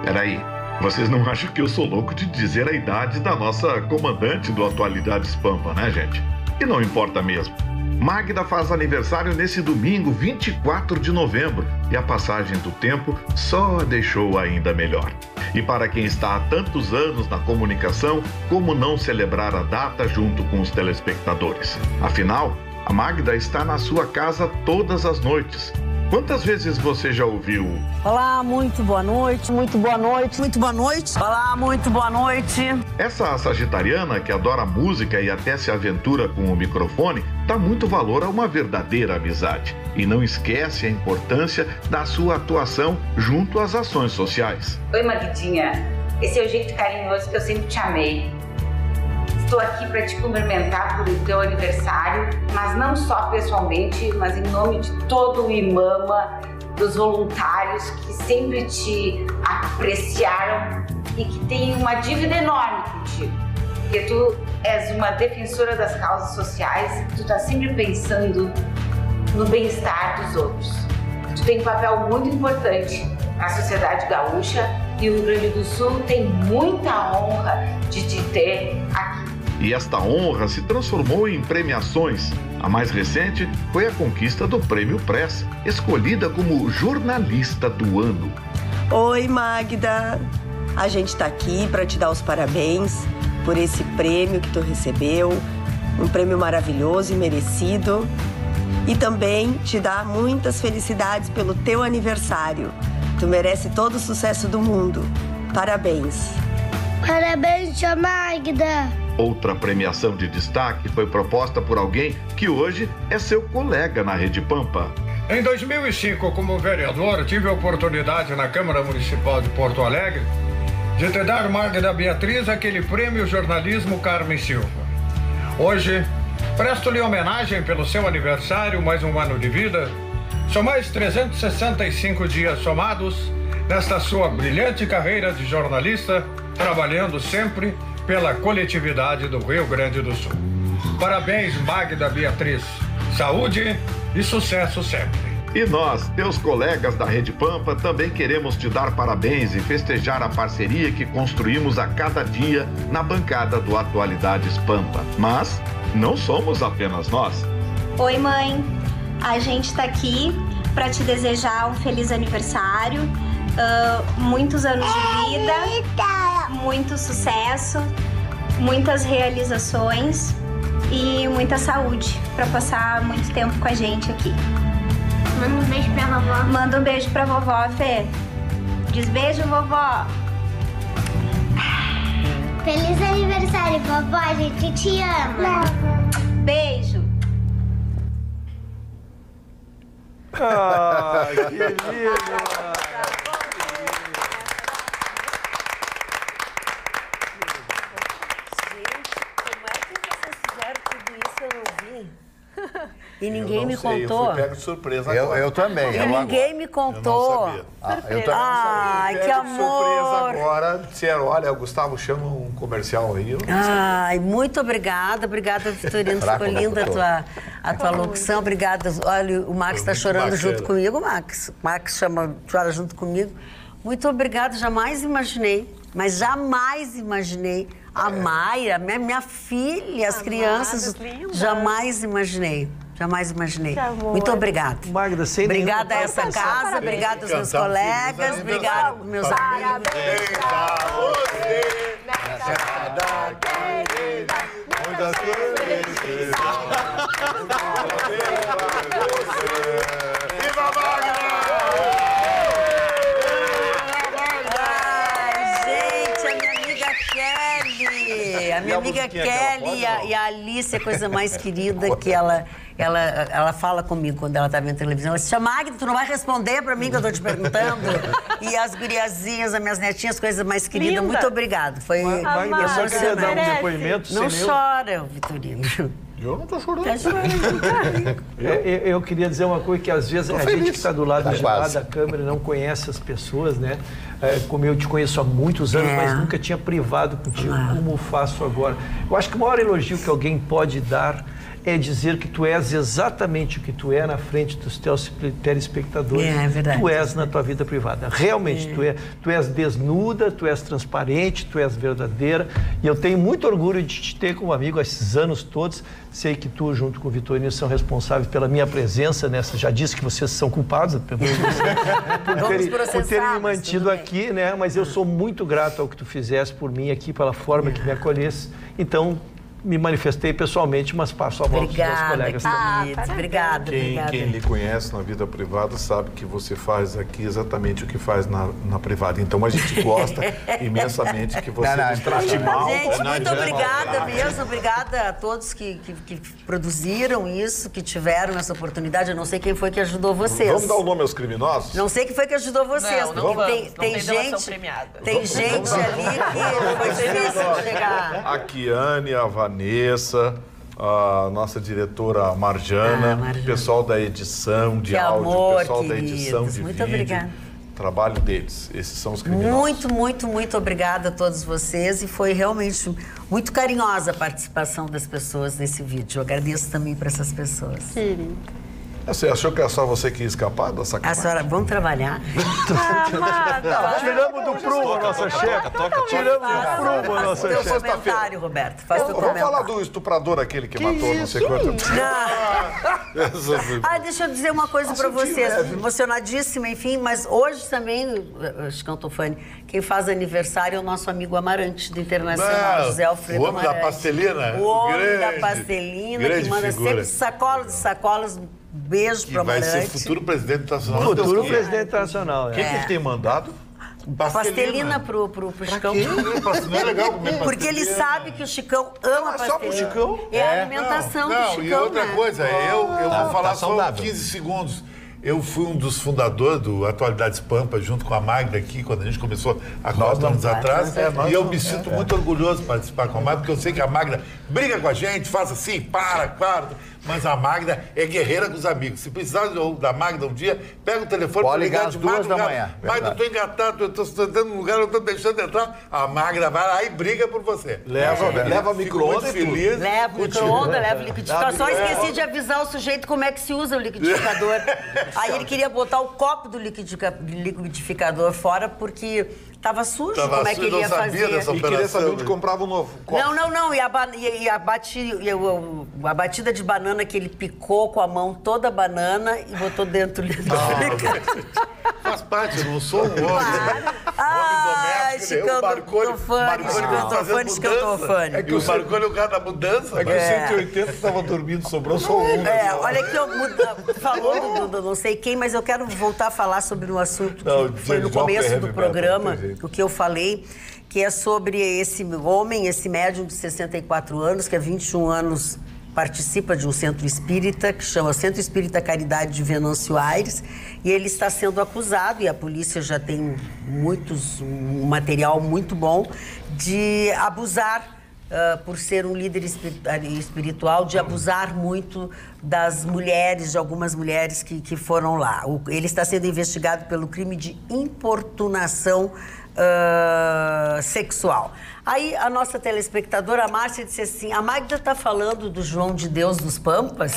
Peraí, vocês não acham que eu sou louco de dizer a idade da nossa comandante do Atualidades Pampa, né, gente? E não importa mesmo. Magda faz aniversário nesse domingo, 24 de novembro, e a passagem do tempo só a deixou ainda melhor. E para quem está há tantos anos na comunicação, como não celebrar a data junto com os telespectadores? Afinal, a Magda está na sua casa todas as noites. Quantas vezes você já ouviu? Olá, muito boa noite, muito boa noite, muito boa noite. Olá, muito boa noite. Essa sagitariana que adora música e até se aventura com o microfone dá muito valor a uma verdadeira amizade. E não esquece a importância da sua atuação junto às ações sociais. Oi, Magdinha. Esse é o jeito carinhoso que eu sempre te amei. Estou aqui para te cumprimentar por o teu aniversário, mas não só pessoalmente, mas em nome de todo o IMAMA, dos voluntários que sempre te apreciaram e que têm uma dívida enorme contigo. Porque tu és uma defensora das causas sociais, tu tá sempre pensando no bem-estar dos outros. Tu tem um papel muito importante na sociedade gaúcha e o Rio Grande do Sul tem muita honra de te ter aqui. E esta honra se transformou em premiações. A mais recente foi a conquista do Prêmio Press, escolhida como jornalista do ano. Oi, Magda. A gente está aqui para te dar os parabéns por esse prêmio que tu recebeu. Um prêmio maravilhoso e merecido. E também te dar muitas felicidades pelo teu aniversário. Tu merece todo o sucesso do mundo. Parabéns. Parabéns, tia Magda. Outra premiação de destaque foi proposta por alguém que hoje é seu colega na Rede Pampa. Em 2005, como vereador, tive a oportunidade na Câmara Municipal de Porto Alegre de te dar, Magda Beatriz, aquele prêmio Jornalismo Carmen Silva. Hoje, presto-lhe homenagem pelo seu aniversário, mais um ano de vida. São mais 365 dias somados nesta sua brilhante carreira de jornalista, trabalhando sempre pela coletividade do Rio Grande do Sul. Parabéns, Magda Beatriz. Saúde e sucesso sempre. E nós, teus colegas da Rede Pampa, também queremos te dar parabéns e festejar a parceria que construímos a cada dia na bancada do Atualidades Pampa. Mas não somos apenas nós. Oi, mãe. A gente tá aqui para te desejar um feliz aniversário, muitos anos de vida, muito sucesso, muitas realizações e muita saúde para passar muito tempo com a gente aqui. Manda um beijo pra vovó. Manda um beijo pra vovó, Fê. Diz beijo, vovó. Feliz aniversário, vovó. A gente te ama. Beijo. Ah, que lindo! E ninguém me contou. Eu fui pego de surpresa agora. Eu também. E ninguém me contou. Eu não sabia. Eu Ai, que amor. Surpresa agora. Disseram, olha, o Gustavo chama um comercial aí. Ai, muito obrigada. Obrigada, Vitorino. Ficou linda a tua locução. Obrigada. Olha, o Max está chorando junto comigo, Max. O Max chora junto comigo. Muito obrigada. Jamais imaginei, mas jamais imaginei. A Maia, minha filha, as crianças, jamais imaginei. Jamais imaginei. Muito obrigada. Magda, sem obrigada a essa casa, obrigada aos meus colegas, obrigada aos meus amigos. Viva Magda! a minha amiga Kelly e a Alice é a coisa mais querida que ela fala comigo quando ela tá vendo televisão. Ela diz, Magda, tu não vai responder pra mim que eu tô te perguntando? E as guriazinhas, as minhas netinhas, coisas mais queridas. Muito obrigada. Foi Magda, eu só queria dar um depoimento. Não chora, Vitorino. Eu não tô chorando. Tá chorando. Eu queria dizer uma coisa que às vezes a gente que está do lado de lá da câmera não conhece as pessoas, né? Como eu te conheço há muitos anos, mas nunca tinha privado contigo, como faço agora. Eu acho que o maior elogio que alguém pode dar é dizer que tu és exatamente o que tu é na frente dos teus telespectadores. É verdade. Tu és na tua vida privada. Realmente, tu és desnuda, tu és transparente, tu és verdadeira. E eu tenho muito orgulho de te ter como amigo há esses anos todos. Sei que tu, junto com o Vitorino, são responsáveis pela minha presença nessa. Já disse que vocês são culpados por terem me mantido aqui, né? Mas eu sou muito grato ao que tu fizeste por mim aqui, pela forma que me acolhesse. Então, me manifestei pessoalmente, mas passo a bola para os meus colegas também. Obrigada. Quem lhe conhece na vida privada sabe que você faz aqui exatamente o que faz na privada. Então a gente gosta imensamente que você nos trate mal. Gente, muito obrigada mesmo. Obrigada a todos que produziram isso, que tiveram essa oportunidade. Eu não sei quem foi que ajudou vocês. Vamos dar o nome aos criminosos? Não sei quem foi que ajudou vocês. Não tem gente ali que foi difícil chegar. A Kiane, a Vanessa, a nossa diretora Marjana, o pessoal da edição de áudio, pessoal da edição de muito vídeo. Obrigada. Trabalho deles. Esses são os criminosos. Muito obrigada a todos vocês e foi realmente muito carinhosa a participação das pessoas nesse vídeo. Eu agradeço também para essas pessoas. Você achou que era só você que ia escapar da sacanagem? A senhora, vamos trabalhar? Tiramos do prumo a nossa chefe. Tiramos do prumo a nossa chefe. Faz teu comentário, Roberto. Faz teu Vamos comentário. falar do estuprador, aquele que matou não sei quanto. Deixa eu dizer uma coisa para vocês. Emocionadíssima, enfim, mas hoje também, Chicão Tofani, quem faz aniversário é o nosso amigo Amarante do Internacional, José Alfredo o homem Amarante. Da pastelina. O homem da pastelina, que manda sempre sacolas e sacolas. Beijo pro Amarante. Vai ser futuro presidente internacional. Futuro presidente internacional. O que ele tem mandado? Pastelina pro Chicão. Não é legal comer pastelina. Porque ele sabe que o Chicão ama pastelina. Só pro Chicão? É a alimentação do Chicão, e outra coisa, eu vou falar só 15 segundos. Eu fui um dos fundadores do Atualidades Pampa, junto com a Magda aqui, quando a gente começou há 4 anos atrás. E eu me sinto muito orgulhoso de participar com a Magda, porque eu sei que a Magda briga com a gente, faz assim, para. Mas a Magda é guerreira com os amigos. Se precisar da Magda um dia, pega o telefone para ligar às 2 da manhã. Magda, eu estou engatado, eu estou entrando num lugar, eu não estou deixando entrar. A Magda vai lá e briga por você. Leva micro-ondas. Leva micro-ondas, leva liquidificador. Só esqueci de avisar o sujeito como é que se usa o liquidificador. Aí ele queria botar o copo do liquidificador fora porque estava sujo. Como é que ele ia fazer? E queria saber onde comprava um novo copo. Não. E a batida de banana que ele picou com a mão toda a banana e botou dentro do liquidificador. Faz parte, eu não sou um homem Chicão Tofani. É que o Marconi é o cara da mudança. É que o 180 estava dormindo, sobrou só um. Olha que falou do não sei quem, mas eu quero voltar a falar sobre um assunto que foi no começo do programa, o que eu falei, que é sobre esse homem, esse médium de 64 anos, que há 21 anos participa de um centro espírita, que chama Centro Espírita Caridade de Venâncio Aires, e ele está sendo acusado, e a polícia já tem um material muito bom, de abusar, por ser um líder espiritual, de abusar muito das mulheres, de algumas mulheres que foram lá. Ele está sendo investigado pelo crime de importunação sexual. Aí a nossa telespectadora, a Márcia, disse assim, a Magda está falando do João de Deus dos Pampas,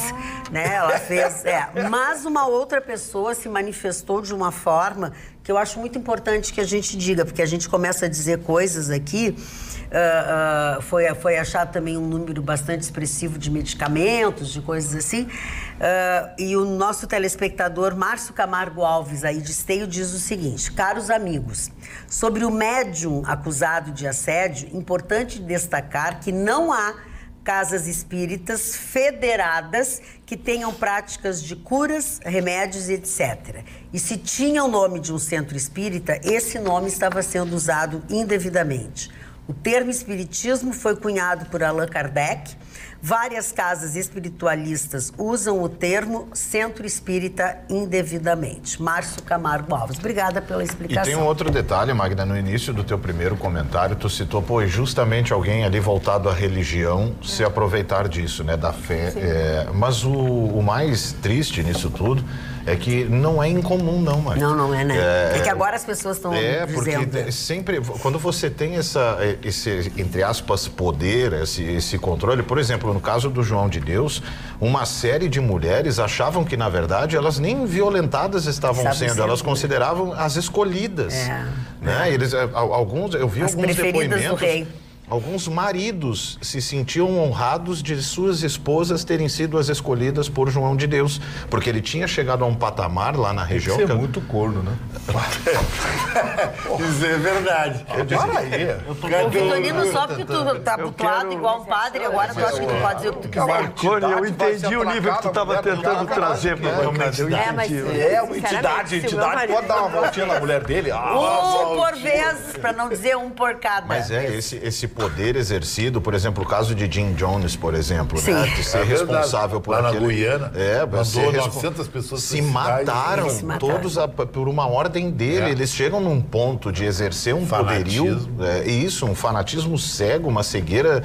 né? Ela fez, mas uma outra pessoa se manifestou de uma forma que eu acho muito importante que a gente diga, porque a gente começa a dizer coisas aqui, foi achado também um número bastante expressivo de medicamentos, de coisas assim, e o nosso telespectador Márcio Camargo Alves, aí de Esteio, diz o seguinte: caros amigos, sobre o médium acusado de assédio, importante destacar que não há casas espíritas federadas que tenham práticas de curas, remédios, etc. E se tinha o nome de um centro espírita, esse nome estava sendo usado indevidamente. O termo espiritismo foi cunhado por Allan Kardec. Várias casas espiritualistas usam o termo centro espírita indevidamente. Márcio Camargo Alves, obrigada pela explicação. E tem um outro detalhe, Magda, no início do teu primeiro comentário, tu citou, justamente alguém ali voltado à religião se aproveitar disso, né, da fé. Mas o mais triste nisso tudo é que não é incomum, não, Magda. Não é, né? É que agora as pessoas estão dizendo. Porque sempre, quando você tem esse, entre aspas, poder, esse controle, por exemplo, no caso do João de Deus, uma série de mulheres achavam que, na verdade, elas nem violentadas estavam sendo, elas consideravam as escolhidas. Né? Eles, eu vi alguns depoimentos. Alguns maridos se sentiam honrados de suas esposas terem sido as escolhidas por João de Deus, porque ele tinha chegado a um patamar lá na região. Tem que ser muito corno, né? Isso é verdade. Para aí. O Vitorino, só porque tu tá butuado igual um padre, agora tu acha que tu pode dizer o que tu quiser. Marconi, eu entendi o nível que tu estava tentando trazer para o uma entidade. A entidade pode dar uma voltinha na mulher dele. Um por vez, para não dizer um por cada. Mas esse poder exercido, por exemplo, o caso de Jim Jones, por exemplo, né, de ser responsável por lá aquele... na Guiana, mandou 900 pessoas se mataram todos por uma ordem dele. Eles chegam num ponto de exercer um poderio, um fanatismo cego, uma cegueira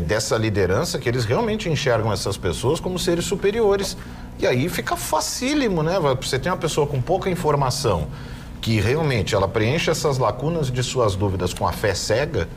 dessa liderança, que eles realmente enxergam essas pessoas como seres superiores. E aí fica facílimo, né? Você tem uma pessoa com pouca informação, que realmente ela preenche essas lacunas de suas dúvidas com a fé cega,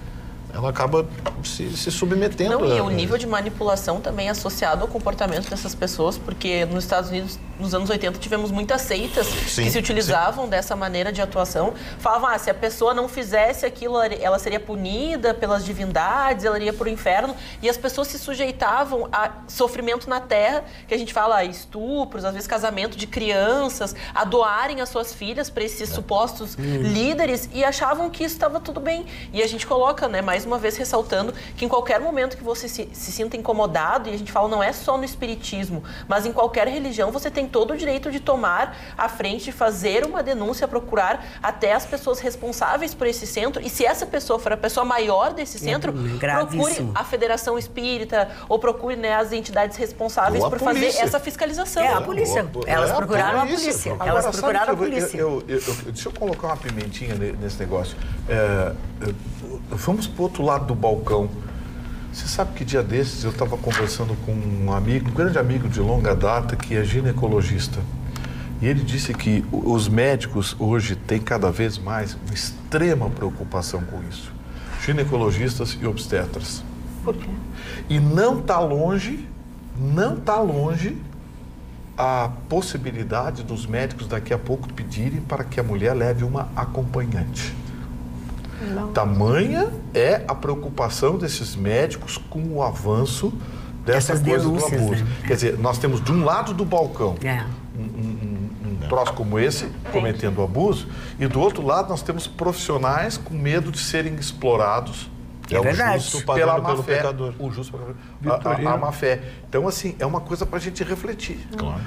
ela acaba se submetendo. E o nível de manipulação também associado ao comportamento dessas pessoas, porque nos Estados Unidos, nos anos 80, tivemos muitas seitas que se utilizavam dessa maneira de atuação. Falavam, se a pessoa não fizesse aquilo, ela seria punida pelas divindades, ela iria para o inferno, e as pessoas se sujeitavam a sofrimento na terra, que a gente fala estupros, às vezes casamento de crianças, a doarem as suas filhas para esses supostos líderes, e achavam que isso estava tudo bem. E a gente coloca, né, mais uma vez ressaltando que em qualquer momento que você se sinta incomodado, e a gente fala não é só no espiritismo, mas em qualquer religião, você tem todo o direito de tomar a frente, de fazer uma denúncia, procurar até as pessoas responsáveis por esse centro, e se essa pessoa for a pessoa maior desse centro, procure a Federação Espírita ou procure, né, as entidades responsáveis por fazer essa fiscalização. A polícia. Elas procuraram a polícia. Elas procuraram a polícia. Deixa eu colocar uma pimentinha nesse negócio. Vamos pro outro lado do balcão. Você sabe que dia desses eu estava conversando com um amigo, um grande amigo de longa data, que é ginecologista. E ele disse que os médicos hoje têm cada vez mais uma extrema preocupação com isso. Ginecologistas e obstetras. Por quê? E não está longe a possibilidade dos médicos daqui a pouco pedirem para que a mulher leve uma acompanhante. Não. Tamanha é a preocupação desses médicos com o avanço dessa coisa do abuso. Né? Quer dizer, nós temos de um lado do balcão um troço como esse, cometendo abuso, e do outro lado nós temos profissionais com medo de serem explorados. O justo pela má fé. O justo a má fé. Então, assim, é uma coisa para a gente refletir. Claro.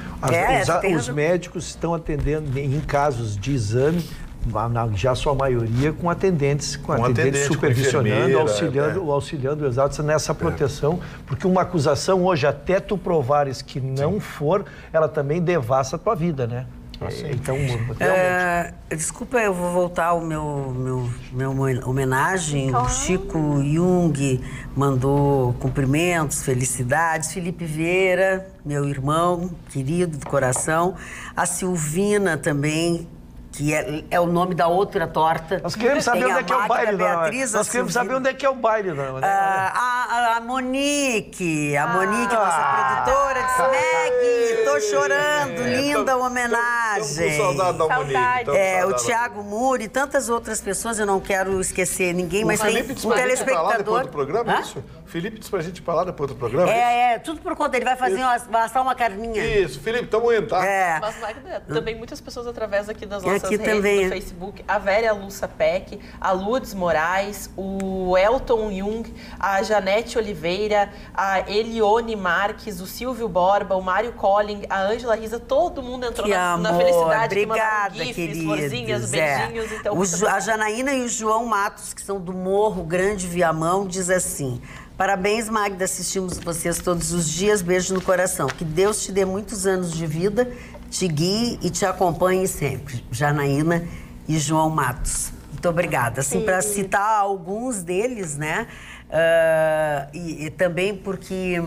Os médicos estão atendendo em casos de exame, já sua maioria, com atendentes supervisionando, auxiliando exato nessa proteção, porque uma acusação hoje, até tu provares que não for, ela também devassa a tua vida, né? Então, realmente... Desculpa, eu vou voltar ao meu homenagem. O Chico Jung mandou cumprimentos, felicidades. Felipe Vieira, meu irmão querido do coração. A Silvina também, que é o nome da outra torta. Nós queremos saber onde é que é o baile, Beatriz, Nós queremos saber onde é que é o baile, a Monique, nossa produtora de SMEG. Tô chorando, linda homenagem. Com saudade da Monique. O Thiago Muri, tantas outras pessoas, eu não quero esquecer ninguém, mas tem um telespectador. Felipe disse pra gente ir pra lá depois do programa. Tudo por conta, ele vai fazer assar uma carninha. Isso, Felipe, tamo indo, tá? Mas, Magda, também muitas pessoas através aqui das nossas redes do Facebook, a Vera Lúcia Peck, a Lourdes Moraes, o Elton Jung, a Janete Oliveira, a Elione Marques, o Silvio Borba, o Mário Colling, a Ângela Risa, todo mundo entrou na felicidade. Obrigada, GIFs, queridos. florzinhas, beijinhos. Então, a Janaína e o João Matos, que são do Morro Grande Viamão, diz assim: parabéns, Magda, assistimos vocês todos os dias, beijo no coração. Que Deus te dê muitos anos de vida, te guie e te acompanhe sempre. Janaína e João Matos. Muito obrigada. Assim, para citar alguns deles, né? E também porque...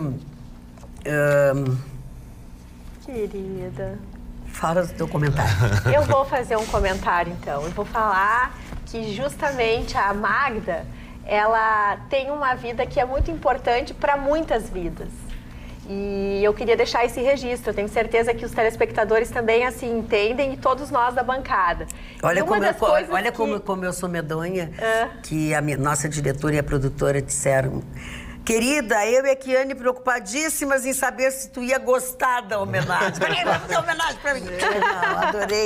Querida... Fala do teu comentário. Eu vou fazer um comentário, então. Eu vou falar que justamente a Magda, ela tem uma vida que é muito importante para muitas vidas. E eu queria deixar esse registro. Eu tenho certeza que os telespectadores também assim entendem e todos nós da bancada. Olha como eu sou medonha, que a nossa diretora e a produtora disseram... Querida, eu e a Kiane preocupadíssimas em saber se tu ia gostar da homenagem. Peraí, vai fazer homenagem pra mim. Não,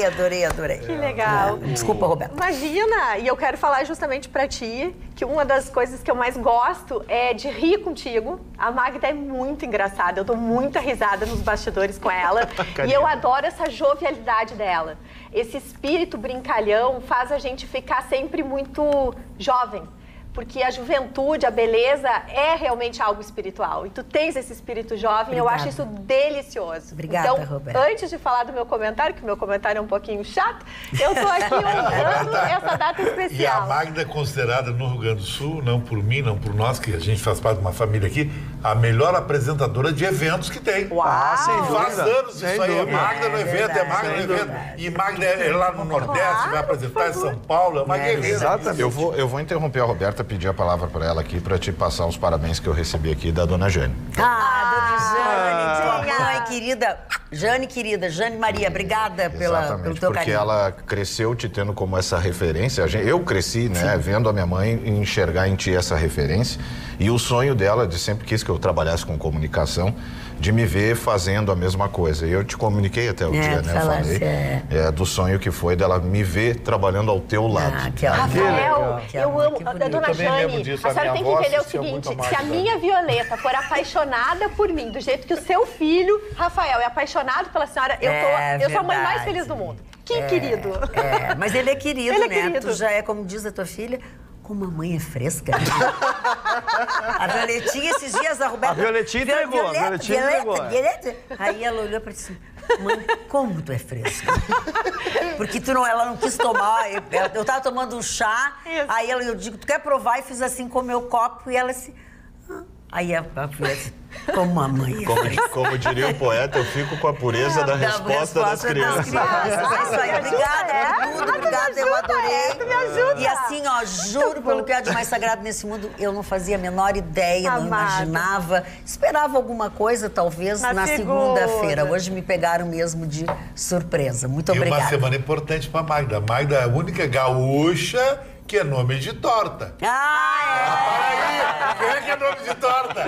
adorei. Que legal. Desculpa, Roberto. Imagina, e eu quero falar justamente pra ti, que uma das coisas que eu mais gosto é de rir contigo. A Magda é muito engraçada, eu dou muita risada nos bastidores com ela. E eu adoro essa jovialidade dela. Esse espírito brincalhão faz a gente ficar sempre muito jovem. Porque a juventude, a beleza é realmente algo espiritual. E tu tens esse espírito jovem, eu acho isso delicioso. Obrigada, então, Roberta. Antes de falar do meu comentário, que o meu comentário é um pouquinho chato, eu tô aqui honrando essa data especial. E a Magda é considerada no Rio Grande do Sul, não por mim, não por nós, que a gente faz parte de uma família aqui, a melhor apresentadora de eventos que tem. Uau! Faz anos isso aí. É Magda no evento, é Magda no evento. E Magda é lá no Nordeste, vai apresentar em São Paulo, é uma guerreira. Exatamente. Eu vou interromper a Roberta, pedir a palavra para ela aqui para te passar os parabéns que eu recebi aqui da dona Jane. Dona Jane, ai, querida. Jane Maria, obrigada pelo teu carinho. Porque ela cresceu te tendo como essa referência. Eu cresci, né, vendo a minha mãe enxergar em ti essa referência. E o sonho dela, de sempre quis que eu trabalhasse com comunicação, de me ver fazendo a mesma coisa. E eu te comuniquei até o dia, né? Eu falei do sonho que foi dela me ver trabalhando ao teu lado. Rafael, eu amo. Dona Jane, a senhora tem que entender o seguinte, se a minha Violeta for apaixonada por mim, do jeito que o seu filho, Rafael, é apaixonado pela senhora, eu sou a mãe mais feliz do mundo. Que querido. Mas ele é querido, ele né? Querido. Tu já é, como diz a tua filha... Como a mãe é fresca. A Violetinha, esses dias, a Roberta... A Violetinha entregou. Violeta. Aí ela olhou pra ti assim, mãe, como tu é fresca? Porque ela não quis tomar. Eu tava tomando um chá, aí eu digo, tu quer provar? E fiz assim com o meu copo, e ela assim... Aí a filha disse, como a mãe é fresca. Como diria o poeta, eu fico com a pureza da resposta das crianças. Isso aí, obrigada por tudo, obrigada, eu adorei. Tu me ajuda. E assim, ó, juro pelo que há de mais sagrado nesse mundo, eu não fazia a menor ideia, não imaginava. Esperava alguma coisa, talvez, na segunda-feira. Hoje me pegaram mesmo de surpresa. Muito obrigada. E uma semana importante pra Magda. A Magda é a única gaúcha que é nome de torta. Quem é que é nome de torta?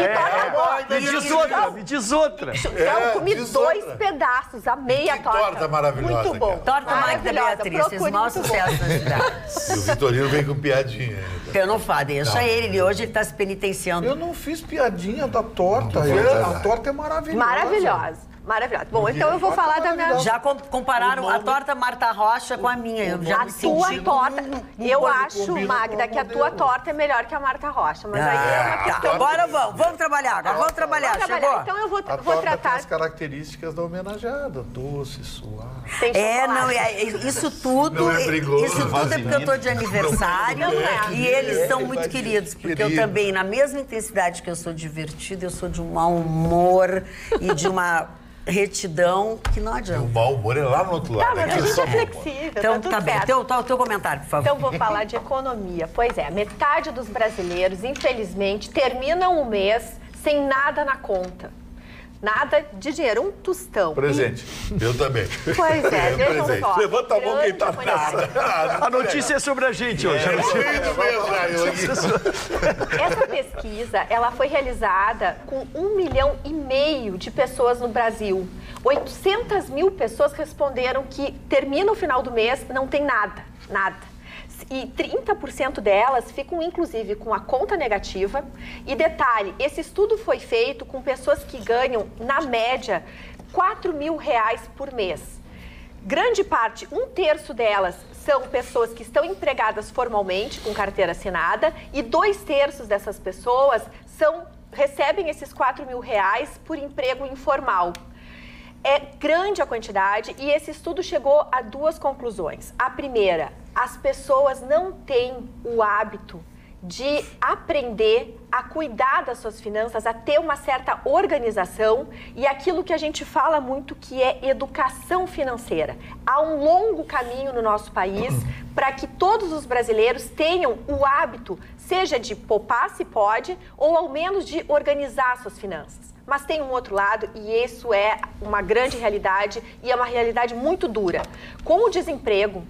Me diz outra. Eu comi 2 pedaços, amei a torta. Torta maravilhosa. Muito bom. Torta Magda Beatriz, fez o maior sucesso na cidade. E o Vitorino vem com piadinha. Eu não falo, deixa ele hoje ele tá se penitenciando. Eu não fiz piadinha da torta. A torta é maravilhosa. Maravilhosa. Bom, então eu vou falar da minha... Já compararam a torta Marta Rocha com a minha. Eu já me senti... A tua torta... Eu acho, Magda, que a tua torta é melhor que a Marta Rocha. Mas aí é uma questão... Agora vamos trabalhar. Vamos trabalhar. Chegou? Então eu vou tratar... Tem as características da homenageada. Doce, suave. Isso tudo é porque eu tô de aniversário. E eles são muito queridos. Porque eu também, na mesma intensidade que eu sou divertida, eu sou de um mau humor e de uma... retidão que não adianta. O mau humor é lá no outro lado. Mas a gente é flexível, então, tá bem. Teu comentário, por favor. Então, vou falar de economia. Pois é, metade dos brasileiros, infelizmente, terminam o mês sem nada na conta. Nada de dinheiro, um tostão. Presente. Eu também. Pois é, vejam só. Levanta a mão quem tá nessa. A notícia é sobre a gente hoje. Essa pesquisa, ela foi realizada com 1,5 milhão de pessoas no Brasil. 800 mil pessoas responderam que termina o final do mês, não tem nada. E 30% delas ficam, inclusive, com a conta negativa. E detalhe, esse estudo foi feito com pessoas que ganham, na média, R$4.000 por mês. grande parte, 1/3 delas, são pessoas que estão empregadas formalmente, com carteira assinada, e 2/3 dessas pessoas recebem esses R$4.000 por emprego informal. É grande a quantidade e esse estudo chegou a 2 conclusões. A primeira, as pessoas não têm o hábito de aprender a cuidar das suas finanças, a ter uma certa organização e aquilo que a gente fala muito que é educação financeira. Há um longo caminho no nosso país para que todos os brasileiros tenham o hábito, seja de poupar se pode, ou ao menos de organizar suas finanças. Mas tem um outro lado e isso é uma grande realidade e é uma realidade muito dura. Com o desemprego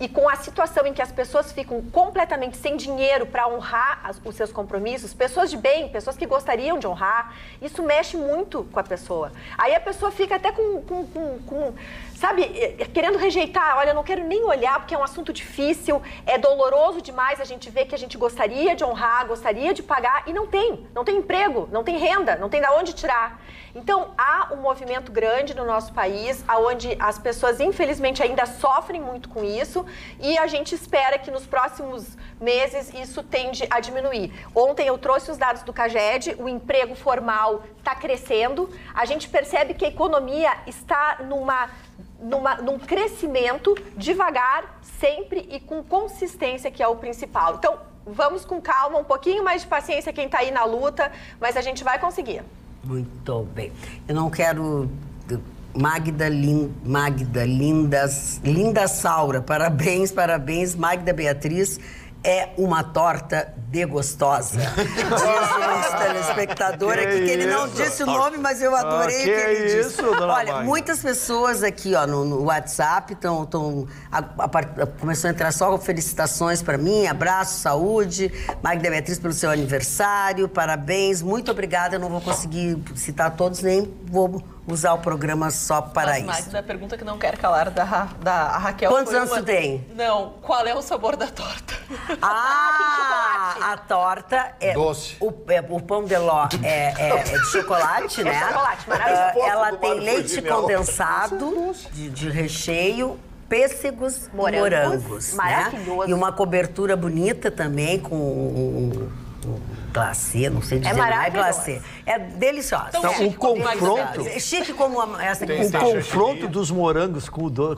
e com a situação em que as pessoas ficam completamente sem dinheiro para honrar os seus compromissos, pessoas de bem, pessoas que gostariam de honrar, isso mexe muito com a pessoa. Aí a pessoa fica até sabe, querendo rejeitar, olha, eu não quero nem olhar porque é um assunto difícil, é doloroso demais a gente ver que a gente gostaria de honrar, gostaria de pagar e não tem emprego, não tem renda, não tem de onde tirar. Então, há um movimento grande no nosso país, onde as pessoas, infelizmente, ainda sofrem muito com isso e a gente espera que nos próximos meses isso tende a diminuir. Ontem eu trouxe os dados do CAGED, o emprego formal está crescendo, a gente percebe que a economia está num crescimento devagar, sempre e com consistência, que é o principal. Então, vamos com calma, um pouquinho mais de paciência quem está aí na luta, mas a gente vai conseguir. Muito bem. Eu não quero... Magda Linda Saura, parabéns, Magda Beatriz. É uma torta de gostosa. Diz o telespectador aqui que ele não disse o nome, mas eu adorei o que ele disse. Olha, muitas pessoas aqui no WhatsApp começou a entrar só felicitações para mim, abraço, saúde, Magda Beatriz pelo seu aniversário, parabéns, muito obrigada. Eu não vou conseguir citar todos, nem vou usar o programa só para isso. Magda, a pergunta que não quer calar da Raquel. Quantos anos tu tem? Não, qual é o sabor da torta? A torta é doce. O pão de ló é de chocolate, né? É chocolate, maravilhoso. Ela tem leite condensado de recheio, pêssegos, morangos, maravilhoso. Né? E uma cobertura bonita também com glacê, não sei dizer, não é glacê. É deliciosa. Então, o confronto... Chique como essa aqui. O confronto dos morangos com o doce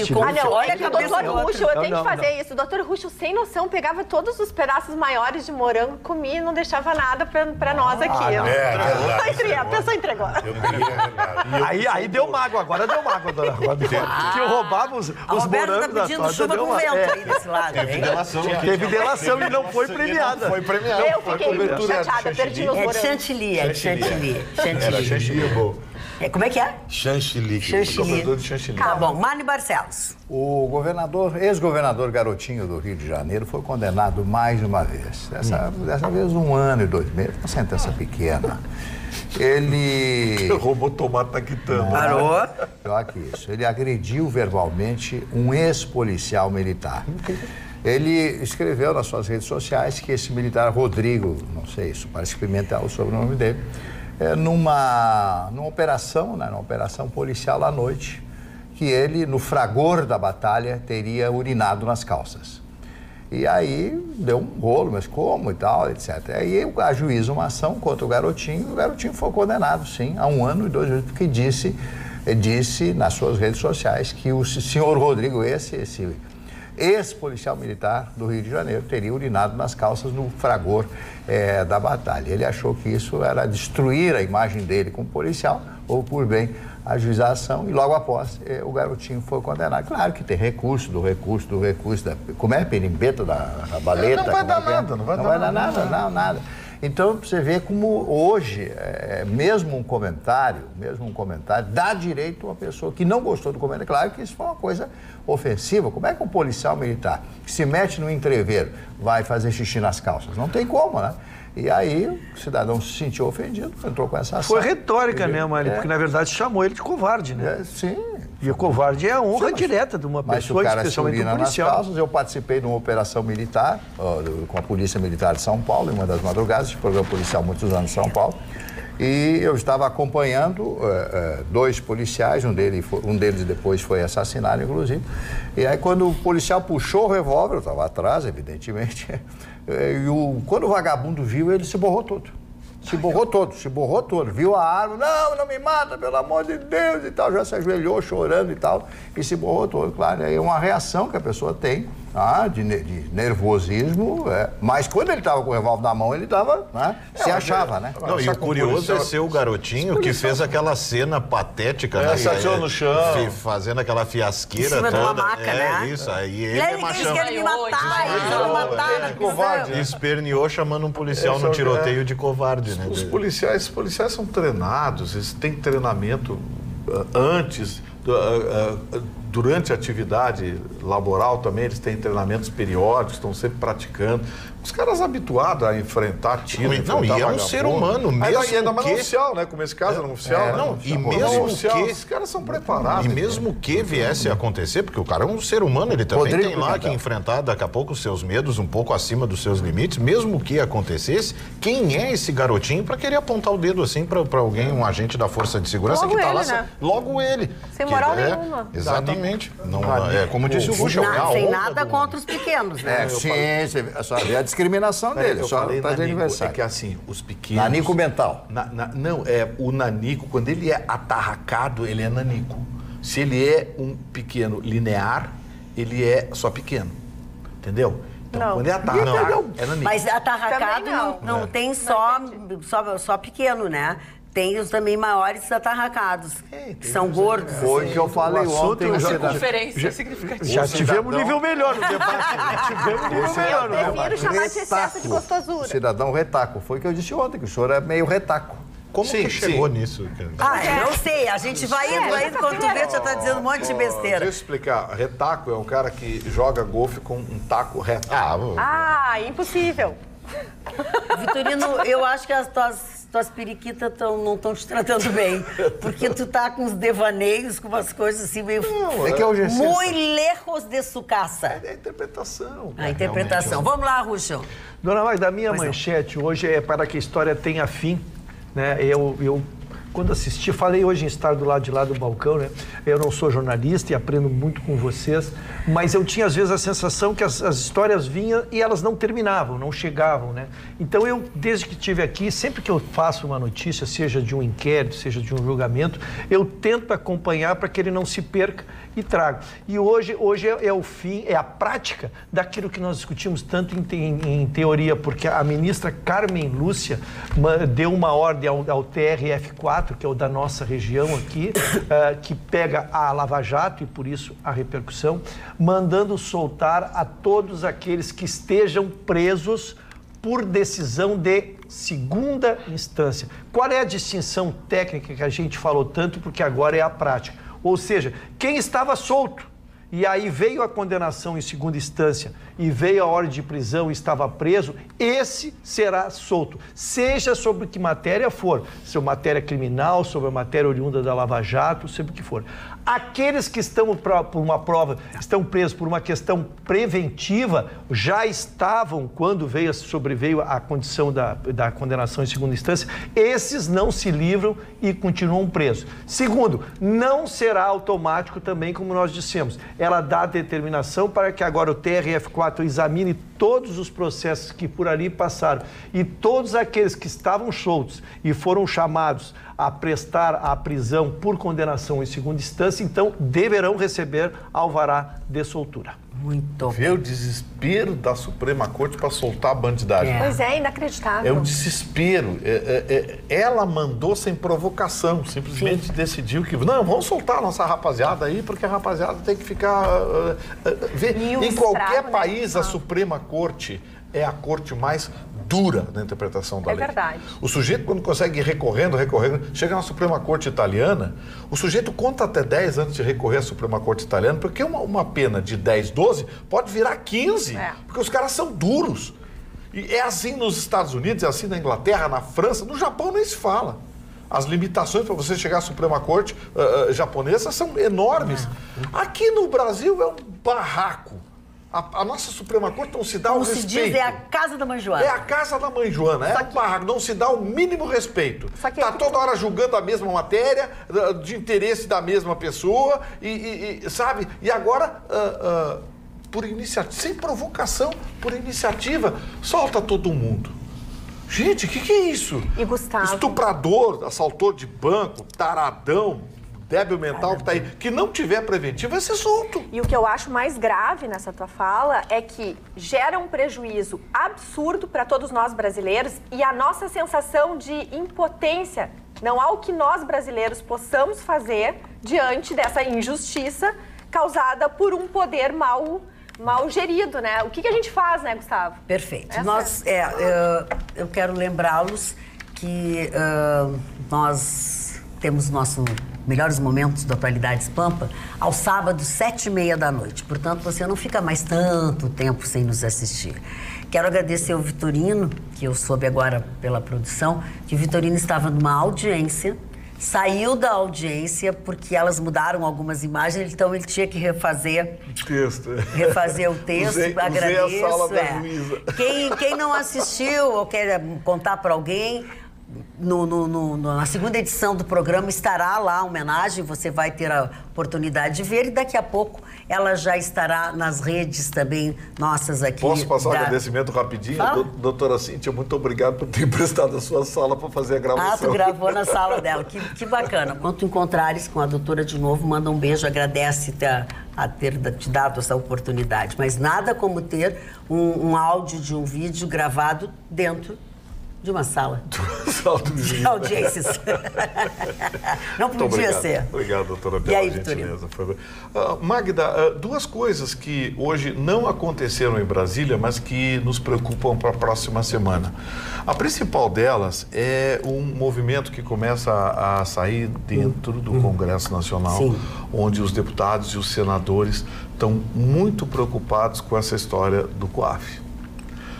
de leite. Olha que o Dr. Ruxo, eu tenho que fazer isso. O Dr. Ruxo, sem noção, pegava todos os pedaços maiores de morango, comia e não deixava nada pra nós aqui. A pessoa entregou. Aí deu mágoa, agora deu mágoa, dona Roda. Que eu roubava os morangos tá pedindo chuva com vento aí desse lado. Teve delação e não foi premiada. Eu fiquei chateada, perdi os morangos. É chantilly. Era chantilly, bom. Como é que é? Chantilly. Chantilly. De chantilly. Tá bom. Marne Barcelos. O ex-governador Garotinho do Rio de Janeiro foi condenado mais uma vez. Dessa vez 1 ano e 2 meses, uma sentença pequena. Ele... roubou tomate na quitanda. Parou. Pior que isso. Ele agrediu verbalmente um ex-policial militar. Ele escreveu nas suas redes sociais que esse militar, Rodrigo, não sei, isso parece Pimentel o sobrenome dele, numa operação, né, numa operação policial à noite, que ele, no fragor da batalha, teria urinado nas calças. E aí deu um rolo, mas como e tal, etc. Aí a juíza uma ação contra o garotinho foi condenado, sim, a 1 ano e 2 meses, porque disse nas suas redes sociais que o senhor Rodrigo, esse ex-policial militar do Rio de Janeiro, teria urinado nas calças no fragor da batalha. Ele achou que isso era destruir a imagem dele como policial, ou por bem ajuização, e logo após o garotinho foi condenado. Claro que tem recurso, como é? Perimbeta da baleta? Não vai dar nada. Então, você vê como hoje, mesmo um comentário dá direito a uma pessoa que não gostou do comentário. Claro que isso foi uma coisa ofensiva. Como é que um policial militar que se mete no entreveiro vai fazer xixi nas calças? Não tem como, né? E aí o cidadão se sentiu ofendido, entrou com essa ação. Foi retórica, né, Mari? Porque, na verdade, chamou ele de covarde, né? Sim. E o covarde é a honra direta de uma pessoa, especialmente um policial. Nas calças, eu participei de uma operação militar com a Polícia Militar de São Paulo, em uma das madrugadas, de programa policial há muitos anos em São Paulo. E eu estava acompanhando 2 policiais, um deles depois foi assassinado, inclusive. E aí, quando o policial puxou o revólver, eu estava atrás, evidentemente, quando o vagabundo viu, ele se borrou todo. Se borrou todo. Viu a arma, não me mata, pelo amor de Deus, e tal. Já se ajoelhou chorando e tal, e se borrou todo. Claro, é uma reação que a pessoa tem, de nervosismo, mas quando ele estava com o revólver na mão, ele estava, se achava, né? Não, e o curioso é ser o garotinho que fez aquela cena patética, né? Se atirou no chão. Fazendo aquela fiasqueira toda. Em cima de uma maca, né? Isso, aí ele é machão. Ele matar, covarde. Esperneou chamando um policial no tiroteio de covarde, né? Os policiais são treinados, eles têm treinamento antes, durante a atividade laboral também, eles têm treinamentos periódicos, estão sempre praticando. Os caras habituados a enfrentar tiro, e é um ser humano mesmo. Ainda mais no oficial, né? Como esse caso era um oficial. E mesmo que os caras são preparados. E mesmo que viesse a acontecer, porque o cara é um ser humano, ele também tem lá que enfrentar daqui a pouco os seus medos, um pouco acima dos seus limites. Mesmo que acontecesse, quem é esse garotinho para querer apontar o dedo assim para alguém, um agente da Força de Segurança que tá lá? Né? Logo ele. Sem moral nenhuma. Exatamente. Como disse o Russo, sem nada contra os pequenos, né? Sim, só havia a discriminação dele, só para de aniversário. É que assim, os pequenos... Nanico mental. Não, o nanico, quando ele é atarracado, ele é nanico. Se ele é um pequeno linear, ele é só pequeno. Entendeu? Então, quando é atarracado, é nanico. Mas atarracado não tem só pequeno, né? Tem os também maiores atarracados, que são gordos. Foi que eu falei ontem. Conferência significativa. Já tivemos um nível melhor no debate. Eu prefiro chamar de excesso de gostosura. O cidadão retaco. Foi o que eu disse ontem, que o senhor é meio retaco. Como que chegou nisso? Não sei. A gente vai indo, quando tu vê, já tá dizendo um monte de besteira. Deixa eu explicar. Retaco é um cara que joga golfe com um taco reto. Impossível. Vitorino, eu acho que as tuas periquitas não estão te tratando bem. Porque tu tá com uns devaneios, com umas coisas assim meio... Muito lejos de sucaça. É a interpretação. A interpretação. Vamos lá, Russo. Dona Magda, a minha manchete hoje é para que a história tenha fim. Né? Eu quando assisti, falei hoje em estar do lado de lá do balcão, né? Eu não sou jornalista e aprendo muito com vocês, mas eu tinha às vezes a sensação que as histórias vinham e elas não terminavam, não chegavam, né? Então eu, desde que estive aqui, sempre que eu faço uma notícia, seja de um inquérito, seja de um julgamento, eu tento acompanhar para que ele não se perca e trago. E hoje é o fim, é a prática daquilo que nós discutimos tanto em teoria, porque a ministra Carmen Lúcia deu uma ordem ao TRF4, que é o da nossa região aqui, que pega a Lava Jato e por isso a repercussão, mandando soltar a todos aqueles que estejam presos por decisão de segunda instância. Qual é a distinção técnica que a gente falou tanto, porque agora é a prática? Ou seja, quem estava solto e aí veio a condenação em segunda instância e veio a ordem de prisão e estava preso, esse será solto, seja sobre que matéria for, se é matéria criminal, sobre a matéria oriunda da Lava Jato, sobre o que for. Aqueles que estão por uma prova, estão presos por uma questão preventiva, já estavam, quando sobreveio a condição da condenação em segunda instância, esses não se livram e continuam presos. Segundo, não será automático também, como nós dissemos. Ela dá determinação para que agora o TRF4 examine todos os processos que por ali passaram e todos aqueles que estavam soltos e foram chamados a prestar a prisão por condenação em segunda instância, então deverão receber alvará de soltura. Muito. Vê o desespero da Suprema Corte para soltar a bandidagem. Pois é, inacreditável. É o desespero. Ela mandou sem provocação, simplesmente decidiu que não, vamos soltar a nossa rapaziada aí, porque a rapaziada tem que ficar... Em qualquer país, a Suprema Corte é a corte mais dura na interpretação da lei. É verdade. O sujeito, quando consegue ir recorrendo, chega na Suprema Corte Italiana, o sujeito conta até 10 antes de recorrer à Suprema Corte Italiana, porque uma pena de 10, 12 pode virar 15, porque os caras são duros. E é assim nos Estados Unidos, é assim na Inglaterra, na França, no Japão nem se fala. As limitações para você chegar à Suprema Corte japonesa são enormes. Aqui no Brasil é um barraco. A nossa Suprema Corte não se dá o respeito. Como se diz, é a casa da mãe Joana. É a casa da mãe Joana, é um barraco, não se dá o mínimo respeito. Está toda hora julgando a mesma matéria, de interesse da mesma pessoa, sabe? E agora, por iniciativa, sem provocação, por iniciativa, solta todo mundo. Gente, o que é isso? E Gustavo? Estuprador, assaltor de banco, taradão, débil mental que tá aí, que não tiver preventivo, vai ser solto. E o que eu acho mais grave nessa tua fala é que gera um prejuízo absurdo para todos nós brasileiros e a nossa sensação de impotência. Não há o que nós brasileiros possamos fazer diante dessa injustiça causada por um poder mal gerido, né? O que a gente faz, né, Gustavo? Perfeito. Eu quero lembrá-los que nós temos nossos melhores momentos do Atualidades Pampa aos sábados, 7h30 da noite. Portanto, você não fica mais tanto tempo sem nos assistir. Quero agradecer ao Vitorino, que eu soube agora pela produção, que o Vitorino estava numa audiência, saiu da audiência porque elas mudaram algumas imagens, então ele tinha que refazer o texto. Agradeço. Usei a sala da Luísa. Quem não assistiu ou quer contar para alguém, na segunda edição do programa estará lá a homenagem, você vai ter a oportunidade de ver e daqui a pouco ela já estará nas redes também nossas aqui. Posso passar um agradecimento rapidinho? Doutora Cíntia, muito obrigado por ter emprestado a sua sala para fazer a gravação. Tu gravou na sala dela, que bacana. Quando tu encontrares com a doutora de novo, manda um beijo, agradece a ter te dado essa oportunidade. Mas nada como ter um áudio de um vídeo gravado dentro de uma sala. De audiências. Não podia ser. Obrigado, doutora, pela gentileza. Magda, duas coisas que hoje não aconteceram em Brasília, mas que nos preocupam para a próxima semana. A principal delas é um movimento que começa a sair dentro do Congresso Nacional, onde os deputados e os senadores estão muito preocupados com essa história do COAF.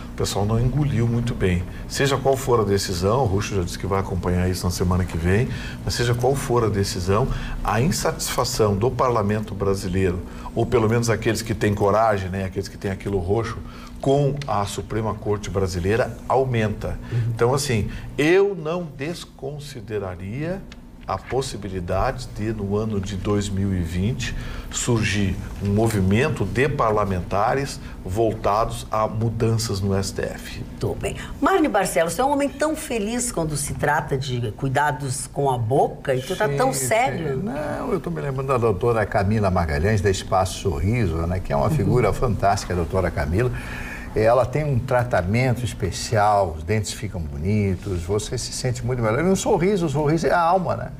O pessoal não engoliu muito bem. Seja qual for a decisão, o Ruxo já disse que vai acompanhar isso na semana que vem, mas seja qual for a decisão, a insatisfação do parlamento brasileiro, ou pelo menos aqueles que têm coragem, né, aqueles que têm aquilo roxo, com a Suprema Corte Brasileira, aumenta. Então, assim, eu não desconsideraria a possibilidade de, no ano de 2020, surgir um movimento de parlamentares voltados a mudanças no STF. Muito bem. Marne Barcelos, você é um homem tão feliz quando se trata de cuidados com a boca e tu tá tão sério. Não, eu estou me lembrando da doutora Camila Magalhães, da Espaço Sorriso, né, que é uma figura fantástica, a doutora Camila. Ela tem um tratamento especial, os dentes ficam bonitos, você se sente muito melhor. E o sorriso é a alma, né?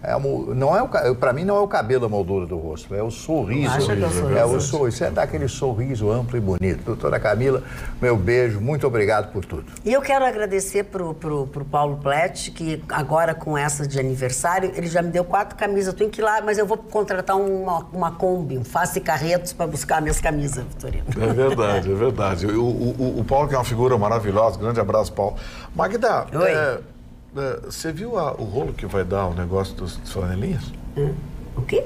Para mim não é o cabelo a moldura do rosto, é o sorriso. Acha que é o sorriso? É o sorriso, é dar aquele sorriso amplo e bonito. Doutora Camila, meu beijo, muito obrigado por tudo. E eu quero agradecer pro Paulo Plett, que agora com essa de aniversário, ele já me deu 4 camisas. Eu tenho que ir lá, mas eu vou contratar uma Kombi, um Face Carretos para buscar minhas camisas, Vitorino. É verdade, é verdade. O Paulo, que é uma figura maravilhosa, grande abraço, Paulo. Magda, você viu o rolo que vai dar o negócio dos flanelinhas? O quê?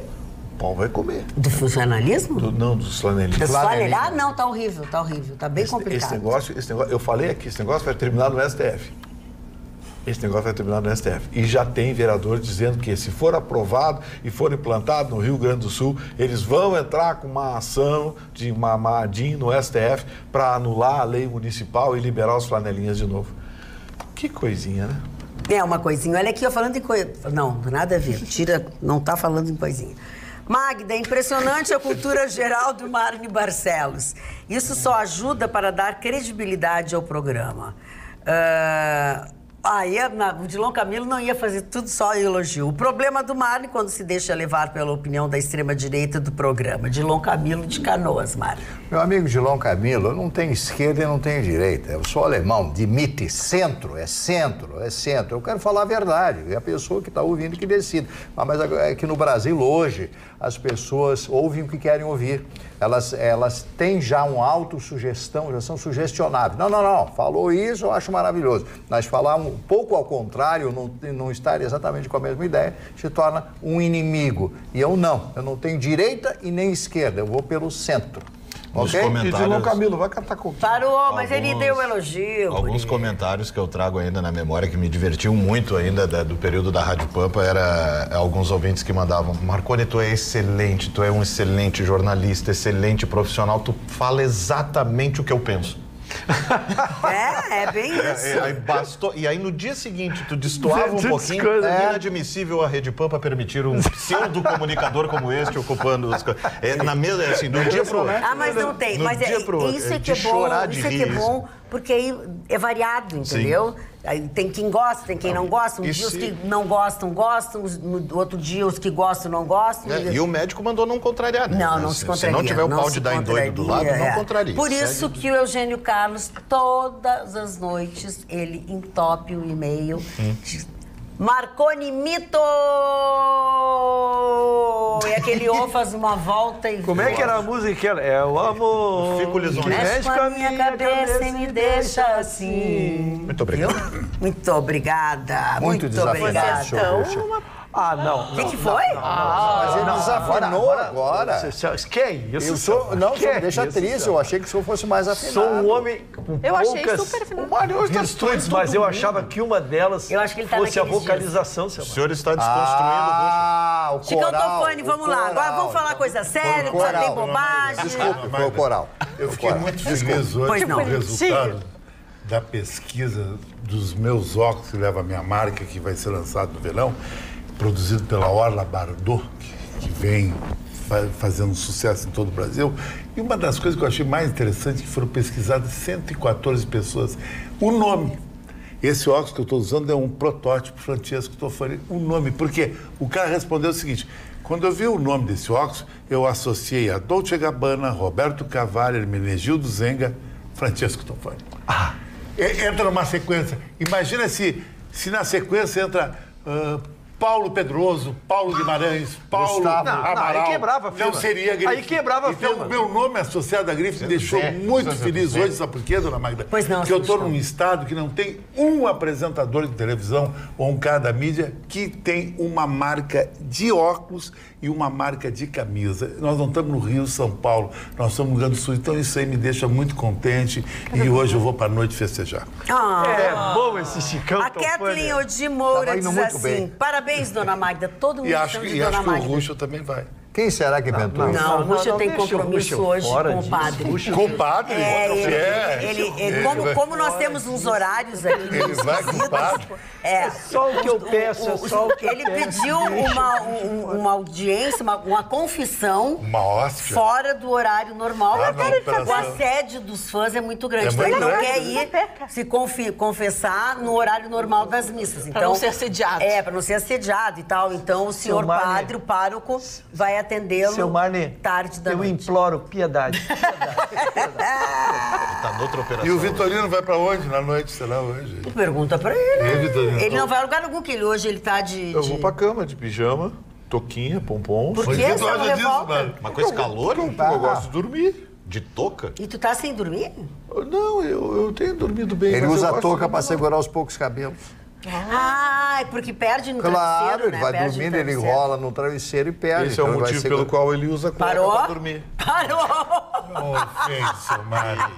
O Paulo vai comer. Do funcionalismo? Não, dos flanelinhas. Das flanelinhas? Ah, não, tá horrível, tá bem complicado. Esse negócio, eu falei aqui, esse negócio vai terminar no STF. Esse negócio vai terminar no STF. E já tem vereador dizendo que, se for aprovado e for implantado no Rio Grande do Sul, eles vão entrar com uma ação de mamadinho no STF para anular a lei municipal e liberar os flanelinhas de novo. Que coisinha, né? É uma coisinha. Olha aqui, eu falando em coisa... Não, nada a ver. Não tá falando em coisinha. Magda, é impressionante a cultura geral do Marne Barcelos. Isso só ajuda para dar credibilidade ao programa. O Dilon Camilo não ia fazer tudo só elogio. O problema do Marne, quando se deixa levar pela opinião da extrema-direita do programa. Dilon Camilo de Canoas, Marne. Meu amigo Dilon Camilo, eu não tenho esquerda e não tenho direita. Eu sou alemão, de Mitte, centro. Eu quero falar a verdade. É a pessoa que está ouvindo que decide. Mas é que no Brasil, hoje, as pessoas ouvem o que querem ouvir. Elas têm já uma autossugestão, já são sugestionáveis. Não, falou isso, eu acho maravilhoso. Mas falar um pouco ao contrário, não estar exatamente com a mesma ideia, se torna um inimigo. E eu não tenho direita e nem esquerda, eu vou pelo centro. Ok? E Dilon Camilo, vai cantar com... Parou, mas ele deu elogio. Alguns comentários que eu trago ainda na memória que me divertiam muito ainda do período da Rádio Pampa era alguns ouvintes que mandavam: Marconi, tu é excelente, tu é um excelente jornalista, excelente profissional, tu fala exatamente o que eu penso. É bem isso. Aí bastou, e aí no dia seguinte tu destoava um pouquinho. É inadmissível a Rede Pampa permitir um pseudo-comunicador como este ocupando as coisas. Na mesma, assim, do dia pro outro. Mas não tem. Mas isso é que é bom. Isso é que é bom, porque aí é variado, entendeu? Aí tem quem gosta, tem quem não gosta. Um dia os que não gostam, no outro dia os que gostam, não gostam. E o médico mandou não contrariar, né? Não se contraria. Se não tiver o pau de dar em doido do lado, não contraria. Por isso que o Eugênio Carlos, todas as noites, ele entope o e-mail. Marconi Mito! E aquele O faz uma volta e... Como é que era a música? É o amor. Fico lisonjeado. Mexe com a minha cabeça e me deixa assim. Muito obrigado. Muito obrigada. Muito desafiado. Não. O que foi? Mas ele desafinou agora. Que é isso? Não, você me deixa triste. Eu achei que o senhor fosse mais afinado. Sou um homem com Eu achei poucas super afinado. O Mário hoje virtudes, mas eu achava que uma delas fosse a vocalização. O senhor está desconstruindo o Chicão coral. Tofani, vamos lá. Agora vamos falar coisa séria, que só tem bobagem. Desculpe, foi o coral. Eu fiquei muito feliz hoje com o resultado da pesquisa dos meus óculos, que leva a minha marca, que vai ser lançado no verão, produzido pela Orla Bardot, que vem fazendo sucesso em todo o Brasil. E uma das coisas que eu achei mais interessante é que foram pesquisadas 114 pessoas. O nome. Esse óculos que eu estou usando é um protótipo Francesco Tofani. O nome, porque o cara respondeu o seguinte: quando eu vi o nome desse óculos, eu associei a Dolce & Gabbana, Roberto Cavalli, Hermenegildo Zenga, Francesco Tofani. Entra numa sequência. Imagina se na sequência entra Paulo Pedroso, Paulo Guimarães, Paulo Amaral. Aí quebrava a firma. Não seria a grife. Aí quebrava a firma. Então, meu nome associado à grife me deixou muito feliz hoje, sabe por quê, dona Magda? Pois não, porque eu estou num estado que não tem um apresentador de televisão ou um cara da mídia que tem uma marca de óculos e uma marca de camisa. Nós não estamos no Rio, São Paulo, nós estamos no Rio Grande do Sul, então isso aí me deixa muito contente e hoje eu vou para a noite festejar. É bom esse Chicão A Kathleen Odi Moura diz assim: parabéns, dona Magda, todo mundo chama de dona Magda. E acho que o Ruxo também vai. Quem será que inventou isso? Não, o Ruxo tem compromisso hoje com o padre. Com o padre? Como nós temos uns horários aqui. Ele vai com o padre? Só o que eu peço, Ele pediu uma audiência, uma confissão fora do horário normal. O assédio dos fãs é muito grande. Então ele não quer ir se confessar no horário normal das missas. Para não ser assediado. Para não ser assediado e tal. Então o senhor padre, o pároco, vai atendê-lo tarde da noite. Eu imploro piedade. Tá noutra operação. E o Vitorino vai pra onde na noite, sei lá, hoje? Pergunta pra ele. Ele não vai a lugar algum, que hoje ele tá de... Eu vou pra cama, de pijama, toquinha, pompom. Por que essa revolta? Mas com esse calor? Eu gosto de dormir. De touca? E tu tá sem dormir? Não, eu tenho dormido bem. Ele usa a touca pra segurar os poucos cabelos. Porque perde no travesseiro, travesseiro, ele vai dormindo, ele enrola no travesseiro e perde. Esse é o motivo pelo qual ele usa a cueca pra dormir. Parou! Não ofensa, Mário.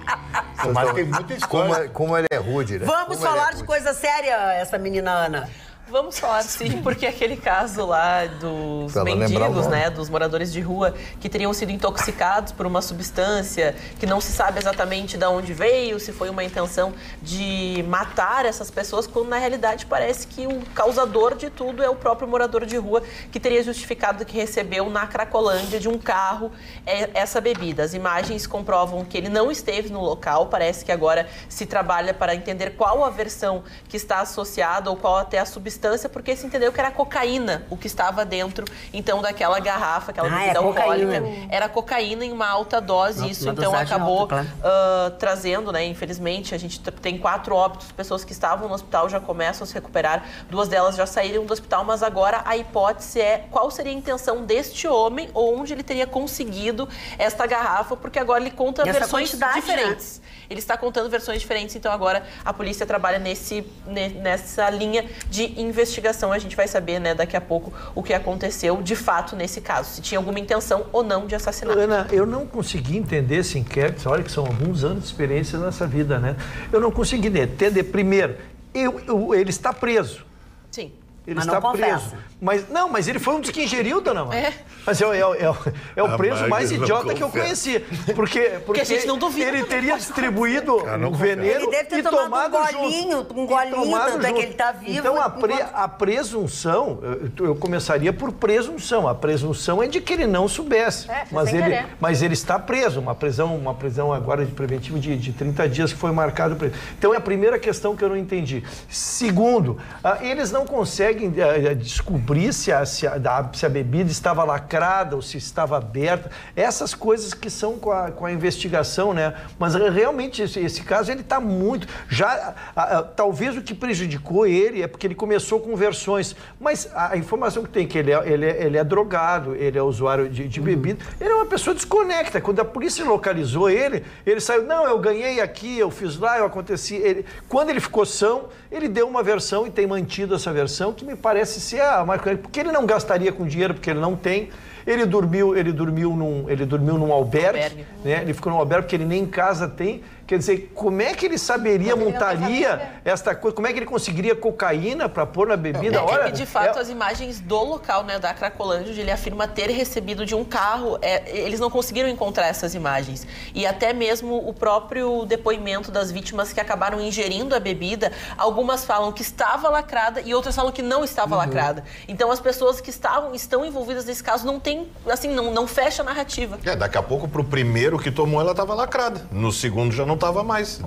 O Mário tem muita história. Como ele é rude, né? Vamos falar de coisa séria, essa menina Ana. Vamos falar sim, porque aquele caso lá dos mendigos, né, dos moradores de rua que teriam sido intoxicados por uma substância que não se sabe exatamente de onde veio, se foi uma intenção de matar essas pessoas, quando na realidade parece que o causador de tudo é o próprio morador de rua que teria justificado que recebeu na Cracolândia de um carro essa bebida. As imagens comprovam que ele não esteve no local, parece que agora se trabalha para entender qual a versão que está associada ou qual até a substância, porque se entendeu que era cocaína o que estava dentro, então, daquela garrafa, aquela bebida alcoólica. Era cocaína em uma alta dose, isso então acabou trazendo, né, infelizmente, a gente tem 4 óbitos, pessoas que estavam no hospital já começam a se recuperar, 2 delas já saíram do hospital, mas agora a hipótese é qual seria a intenção deste homem, ou onde ele teria conseguido esta garrafa, porque agora ele conta versões diferentes. Né? Ele está contando versões diferentes, então agora a polícia trabalha nessa linha de em investigação. A gente vai saber, né, daqui a pouco o que aconteceu de fato nesse caso, se tinha alguma intenção ou não de assassinato. Ana, eu não consegui entender esse inquérito, olha que são alguns anos de experiência nessa vida, né? Eu não consegui entender. Primeiro, ele está preso. Sim. Ele está preso. Mas ele foi um dos que ingeriu, dona Mara. Mas é o preso mais idiota que eu conheci. Porque a gente não duvida. Ele teria distribuído o veneno ele deve ter tomado um golinho, tanto é que ele está vivo. Então, a presunção, eu começaria por presunção. A presunção é de que ele não soubesse. Mas ele está preso. Uma prisão agora de preventivo de 30 dias que foi marcado para ele. Então, é a primeira questão que eu não entendi. Segundo, eles não conseguem descobrir se a bebida estava lacrada ou se estava aberta, essas coisas que são com a investigação, né? Mas realmente esse caso ele está muito... talvez o que prejudicou ele é porque ele começou com versões, mas a informação que tem que ele é drogado, ele é usuário de bebida, ele é uma pessoa desconecta. Quando a polícia localizou ele saiu, não, eu ganhei aqui, eu fiz lá, eu aconteci... Quando ele ficou são, ele deu uma versão e tem mantido essa versão que me parece ser a mais correta, porque ele não gastaria com dinheiro, porque ele não tem. Ele dormiu num albergue, né? Ele ficou num albergue porque ele nem em casa tem. Quer dizer, como é que ele montaria esta coisa? Como é que ele conseguiria cocaína para pôr na bebida? Olha, de fato, as imagens do local, né, da Cracolândia, onde ele afirma ter recebido de um carro, eles não conseguiram encontrar essas imagens. E até mesmo o próprio depoimento das vítimas que acabaram ingerindo a bebida, algumas falam que estava lacrada e outras falam que não estava lacrada. Então, as pessoas que estão envolvidas nesse caso não tem, assim, não fecha a narrativa. Daqui a pouco, pro primeiro que tomou, ela estava lacrada. No segundo já não estava mais.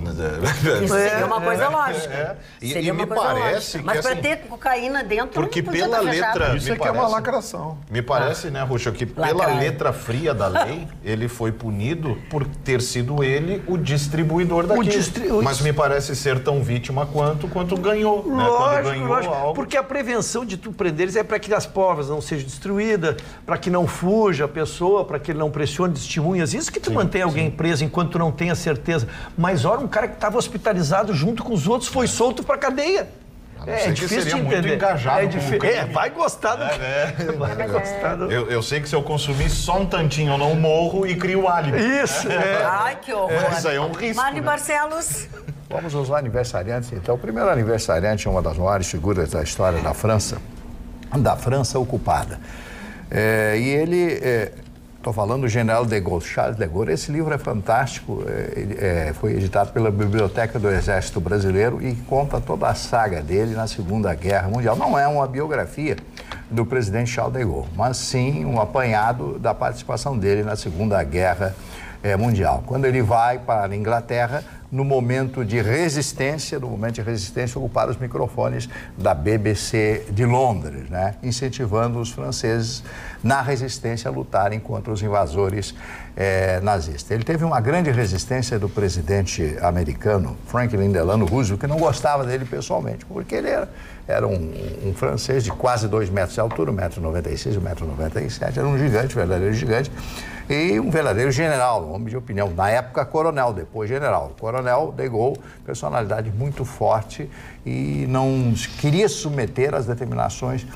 Isso seria uma coisa lógica. E me parece que... Mas para ter cocaína dentro, porque pela letra... Isso é uma lacração. Me parece, né, Ruxa, que pela letra fria da lei, ele foi punido por ter sido ele o distribuidor daquilo. Mas me parece ser tão vítima quanto ganhou. Lógico. Porque a prevenção de tu prender eles é para que as provas não sejam destruídas, para que não fuja a pessoa, para que ele não pressione testemunhas. Isso que tu mantém alguém preso enquanto tu não tenha certeza. Mas, ora, um cara que estava hospitalizado junto com os outros foi solto para cadeia. É difícil de entender. Muito engajado vai gostar do Eu sei que se eu consumir só um tantinho eu não morro e crio álibi. Isso. Ai, que horror. Isso aí é um risco. Mari Barcelos. Vamos aos aniversariantes, então. O primeiro aniversariante é uma das maiores figuras da história da França ocupada. E ele... Estou falando do General de Gaulle, Charles de Gaulle. Esse livro é fantástico, foi editado pela Biblioteca do Exército Brasileiro e conta toda a saga dele na Segunda Guerra Mundial. Não é uma biografia do presidente Charles de Gaulle, mas sim um apanhado da participação dele na Segunda Guerra Mundial. Quando ele vai para a Inglaterra, no momento de resistência, ocupar os microfones da BBC de Londres, né? Incentivando os franceses na resistência a lutarem contra os invasores nazistas. Ele teve uma grande resistência do presidente americano, Franklin Delano Roosevelt, que não gostava dele pessoalmente, porque ele era um francês de quase 2 metros de altura, 1,96 m, 1,97 m, era um gigante, verdadeiro gigante, e um verdadeiro general, homem de opinião, na época coronel, depois general. Coronel de Gaulle, personalidade muito forte e não queria submeter às determinações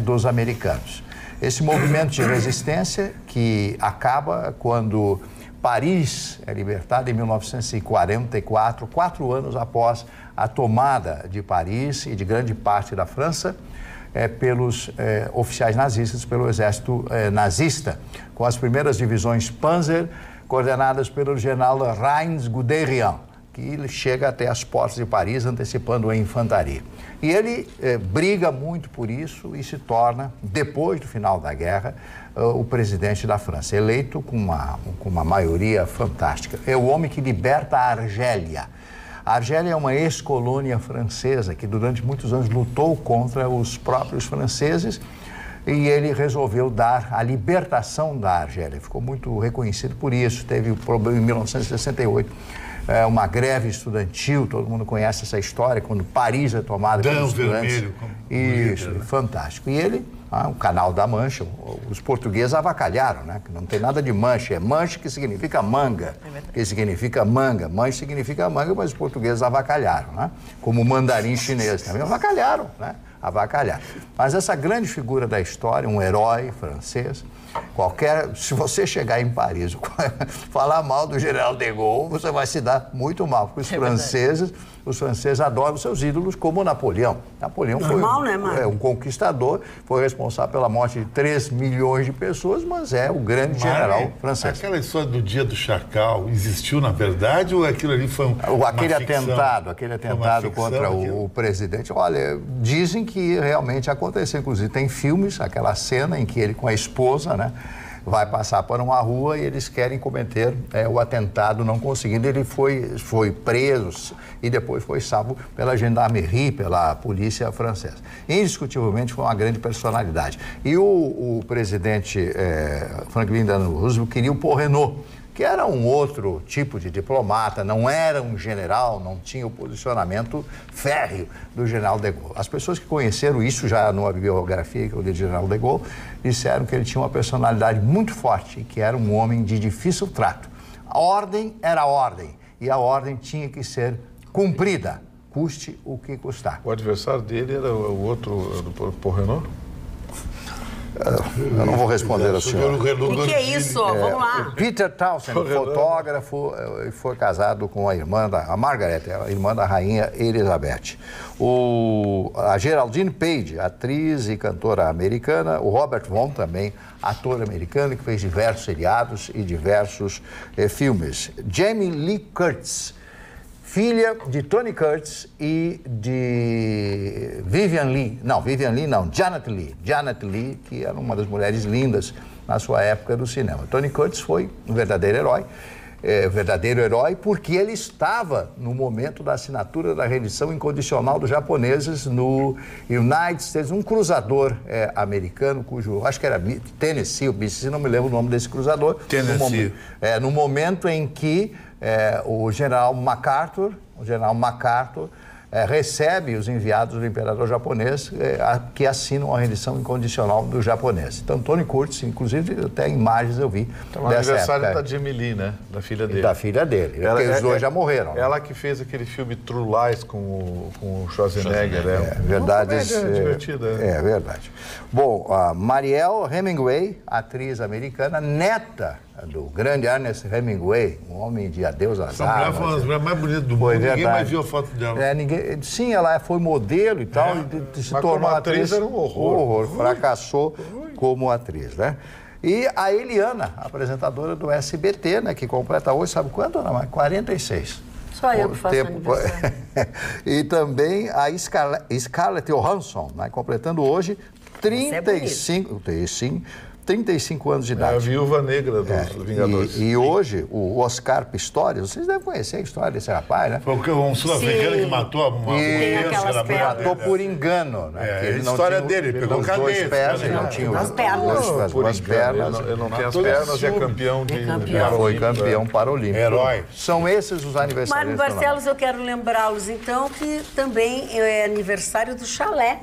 dos americanos. Esse movimento de resistência que acaba quando Paris é libertada em 1944, 4 anos após a tomada de Paris e de grande parte da França, pelos oficiais nazistas, pelo exército nazista, com as primeiras divisões Panzer, coordenadas pelo general Reims Guderian, que chega até as portas de Paris, antecipando a infantaria. E ele briga muito por isso e se torna, depois do final da guerra, o presidente da França, eleito com uma maioria fantástica. É o homem que liberta a Argélia. A Argélia é uma ex-colônia francesa que durante muitos anos lutou contra os próprios franceses e ele resolveu dar a libertação da Argélia. Ficou muito reconhecido por isso. Teve o problema em 1968, uma greve estudantil, todo mundo conhece essa história, quando Paris é tomada pelos estudantes. Isso, fantástico. E ele, o Canal da Mancha, os portugueses avacalharam, né? Que não tem nada de mancha, é mancha que significa manga, que significa manga. Mancha significa manga, mas os portugueses avacalharam, né? Como o mandarim chinês também, avacalharam, né? Avacalhar. Mas essa grande figura da história, um herói francês, se você chegar em Paris falar mal do General de Gaulle, você vai se dar muito mal, porque os franceses adoram seus ídolos, como Napoleão. Napoleão foi um conquistador, foi responsável pela morte de 3 milhões de pessoas, mas é o grande general francês. Aquela história do dia do Chacal existiu na verdade ou aquilo ali foi aquele atentado contra o presidente? Olha, dizem que realmente aconteceu, inclusive tem filmes, aquela cena em que ele com a esposa, né, vai passar por uma rua e eles querem cometer o atentado, não conseguindo. Ele foi preso e depois foi salvo pela gendarmerie, pela polícia francesa. Indiscutivelmente foi uma grande personalidade. E o presidente Franklin Delano Roosevelt queria o Paul Renault, que era um outro tipo de diplomata, não era um general, não tinha o posicionamento férreo do general de Gaulle. As pessoas que conheceram isso já numa biografia que eu li do general de Gaulle, disseram que ele tinha uma personalidade muito forte e que era um homem de difícil trato. A ordem era ordem e a ordem tinha que ser cumprida, custe o que custar. O adversário dele era o outro, do Paul Renault? Eu não vou responder ao senhor. O que é isso? Vamos lá. Peter Townsend, fotógrafo, foi casado com a irmã a Margaret, a irmã da rainha Elizabeth. A Geraldine Page, atriz e cantora americana. O Robert Vaughn, também ator americano, que fez diversos seriados e diversos filmes. Jamie Lee Curtis, filha de Tony Curtis e de Janet Leigh, que era uma das mulheres lindas na sua época do cinema. Tony Curtis foi um verdadeiro herói, porque ele estava no momento da assinatura da rendição incondicional dos japoneses no United States, um cruzador americano, acho que era Tennessee, ou BC, não me lembro o nome desse cruzador. Tennessee. No momento em que o general MacArthur recebe os enviados do imperador japonês que assinam a rendição incondicional do japonês. Então, Tony Curtis, inclusive, até imagens eu vi então, dessa aniversário época. Da Jamie Lee, né? Da filha dele. Da filha dele, porque os dois já morreram. Ela que fez aquele filme True Lies com o Schwarzenegger. Verdade. Uma divertida. É verdade. Bom, a Mariel Hemingway, atriz americana, neta do grande Ernest Hemingway, um homem de adeus às armas. Essa mulher foi uma das mulheres mais bonitas do mundo, ninguém mais viu a foto dela. Sim, ela foi modelo e tal, e se tornou como atriz era um horror. Fracassou como atriz, né? E a Eliana, apresentadora do SBT, né, que completa hoje, sabe quanto, Ana Maria? 46. Só eu que faço aniversário. E também a Scarlett Johansson, né, completando hoje 35 anos de idade. É a viúva negra dos Vingadores. E hoje, o Oscar Pistorius, vocês devem conhecer a história desse rapaz, né? Foi um sul-africano que matou uma criança. Matou por engano, né? A história dele, ele pegou cadeia. Ele não tinha duas pernas. Ele não tem as pernas e é campeão de... Foi campeão paralímpico. Herói. São esses os aniversários. Mário Barcelos, eu quero lembrá-los, então, que também é aniversário do Chalé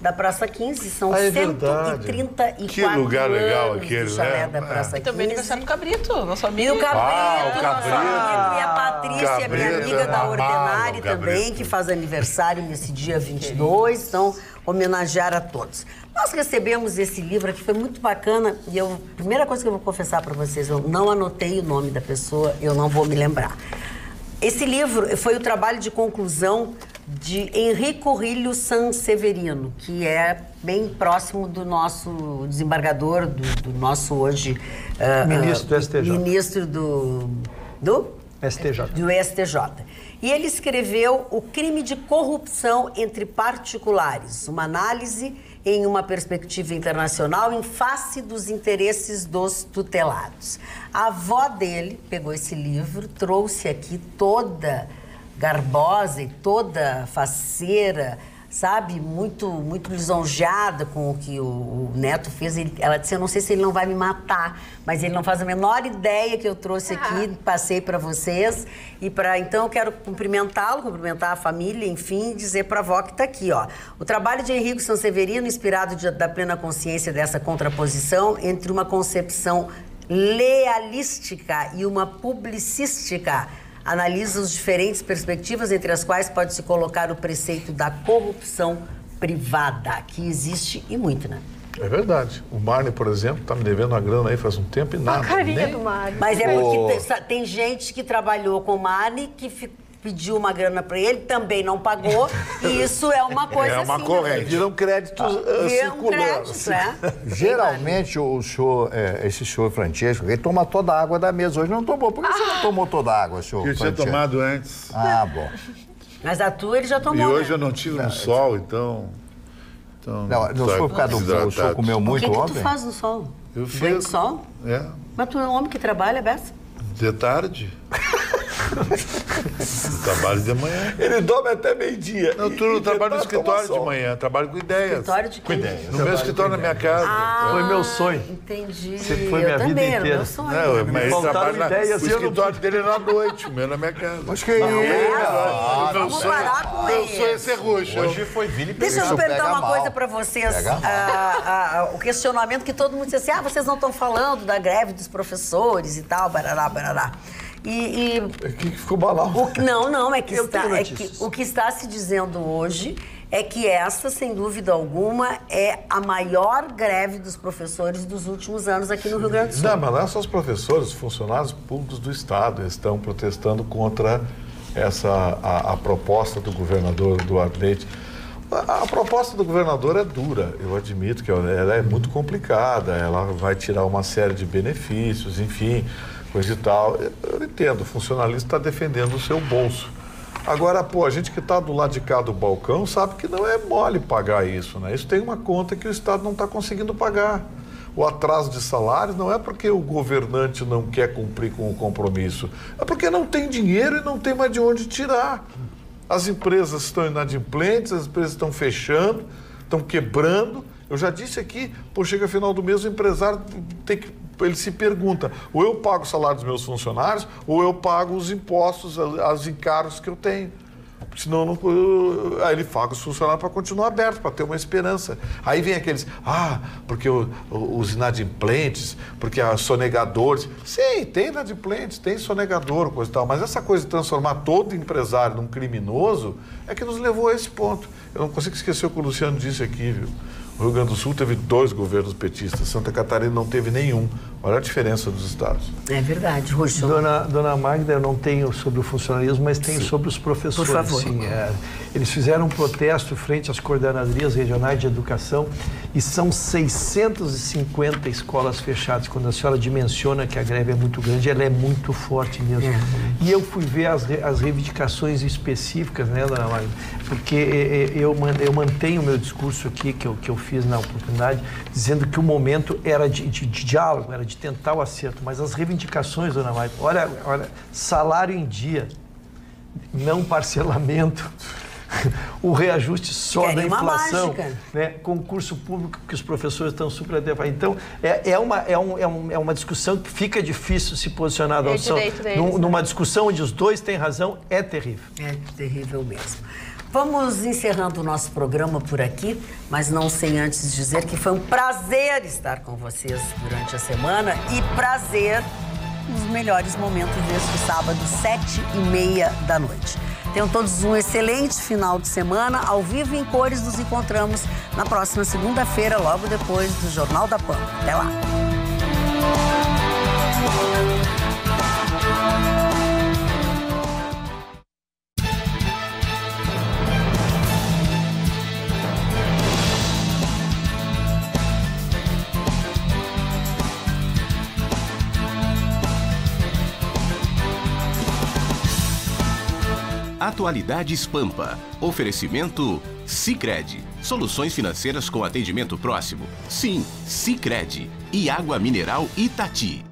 da Praça 15, são 134 que lugar legal aquele, do Chalé da Praça 15. E também aniversário do Cabrito, nosso amigo. E o Cabrito, nosso amigo, e a Patrícia, minha amiga da Ordenari também, que faz aniversário nesse dia 22, então, homenagear a todos. Nós recebemos esse livro aqui, foi muito bacana, e a primeira coisa que eu vou confessar para vocês, eu não anotei o nome da pessoa, eu não vou me lembrar. Esse livro foi o trabalho de conclusão de Enrico Rilho Sanseverino, que é bem próximo do nosso desembargador, do nosso hoje... ministro do STJ. Ministro do STJ. Do STJ. E ele escreveu O Crime de Corrupção entre Particulares, uma análise em uma perspectiva internacional em face dos interesses dos tutelados. A avó dele pegou esse livro, trouxe aqui toda garbosa e toda faceira, sabe, muito lisonjeada com o que o Neto fez. Ela disse, eu não sei se ele não vai me matar, mas ele não faz a menor ideia que eu trouxe aqui, passei para vocês. Então eu quero cumprimentá-lo, cumprimentar a família, enfim, dizer para a avó que está aqui, ó. O trabalho de Henrico Sanseverino, inspirado da plena consciência dessa contraposição entre uma concepção lealística e uma publicística, analisa as diferentes perspectivas entre as quais pode se colocar o preceito da corrupção privada, que existe e muito, né? É verdade. O Marne, por exemplo, está me devendo uma grana aí faz um tempo e nada. A carinha do Marne. Mas é porque tem gente que trabalhou com o Marne que pediu uma grana para ele, também não pagou, e isso é uma coisa assim. É uma corrente. Viram créditos circulando. Geralmente, o senhor, esse senhor Francesco, ele toma toda a água da mesa. Hoje não tomou. Por que você não tomou toda a água, senhor Francesco? Eu tinha tomado antes. Ah, bom. Mas a tua ele já tomou, E hoje eu não tive no sol, então não foi por causa do o senhor comeu muito ontem? O que tu faz no sol? Eu fiz. Banho de sol? É. Mas tu é um homem que trabalha, Bessa? De tarde. Trabalho de manhã. Ele dorme até meio-dia. Eu trabalho no escritório de manhã, trabalho com ideias. Escritório de quê? No meu escritório na minha casa. Foi meu sonho. Entendi. Sempre foi minha vida inteira. Meu sonho. Não, mas ele trabalha ideias, o escritório dele é na noite, o meu na minha casa. Mas que isso? Vamos parar com Meu isso. sonho é ser roxo. Hoje foi Vili. Deixa eu perguntar uma coisa para vocês. O questionamento que todo mundo diz assim, vocês não estão falando da greve dos professores e tal, barará, barará. Que ficou banal. O que está se dizendo hoje é que essa, sem dúvida alguma, é a maior greve dos professores dos últimos anos aqui no Rio Grande do Sul. Não, mas não é só os professores, os funcionários públicos do Estado estão protestando contra a proposta do governador Eduardo Leite. A proposta do governador é dura, eu admito que ela é muito complicada, ela vai tirar uma série de benefícios, enfim, coisa e tal. Eu entendo, o funcionalista está defendendo o seu bolso. Agora, a gente que está do lado de cá do balcão sabe que não é mole pagar isso, né? Isso tem uma conta que o Estado não está conseguindo pagar. O atraso de salários não é porque o governante não quer cumprir com o compromisso, é porque não tem dinheiro e não tem mais de onde tirar. As empresas estão inadimplentes, as empresas estão fechando, estão quebrando. Eu já disse aqui, chega final do mês, o empresário ele se pergunta, ou eu pago o salário dos meus funcionários, ou eu pago os impostos, os encargos que eu tenho. Senão, aí ele paga os funcionários para continuar aberto, para ter uma esperança. Aí vem aqueles, porque os inadimplentes, porque os sonegadores. Sim, tem inadimplentes, tem sonegador, coisa e tal, mas essa coisa de transformar todo empresário num criminoso é que nos levou a esse ponto. Eu não consigo esquecer o que o Luciano disse aqui, viu? O Rio Grande do Sul teve 2 governos petistas, Santa Catarina não teve nenhum. Olha a diferença dos estados. É verdade, Roxo. Dona Magda, eu não tenho sobre o funcionalismo, mas tenho sobre os professores. Por favor. Sim, eles fizeram um protesto frente às coordenadorias regionais de educação e são 650 escolas fechadas. Quando a senhora dimensiona que a greve é muito grande, ela é muito forte mesmo. E eu fui ver as reivindicações específicas, né, Dona Magda? Porque eu mantenho o meu discurso aqui, que eu fiz na oportunidade, dizendo que o momento era de diálogo, era de tentar o acerto, mas as reivindicações, Dona Magda, olha, salário em dia, não parcelamento, o reajuste só da inflação, né? Concurso público que os professores estão super adequados. Então, é uma discussão que fica difícil se posicionar. Numa discussão onde os dois têm razão, é terrível. É terrível mesmo. Vamos encerrando o nosso programa por aqui, mas não sem antes dizer que foi um prazer estar com vocês durante a semana e prazer nos melhores momentos deste sábado, 7h30 da noite. Tenham todos um excelente final de semana. Ao vivo em cores, nos encontramos na próxima segunda-feira, logo depois do Jornal da Pampa. Até lá! Atualidades Pampa. Oferecimento Sicredi. Soluções financeiras com atendimento próximo. Sim, Sicredi. E água mineral Itati.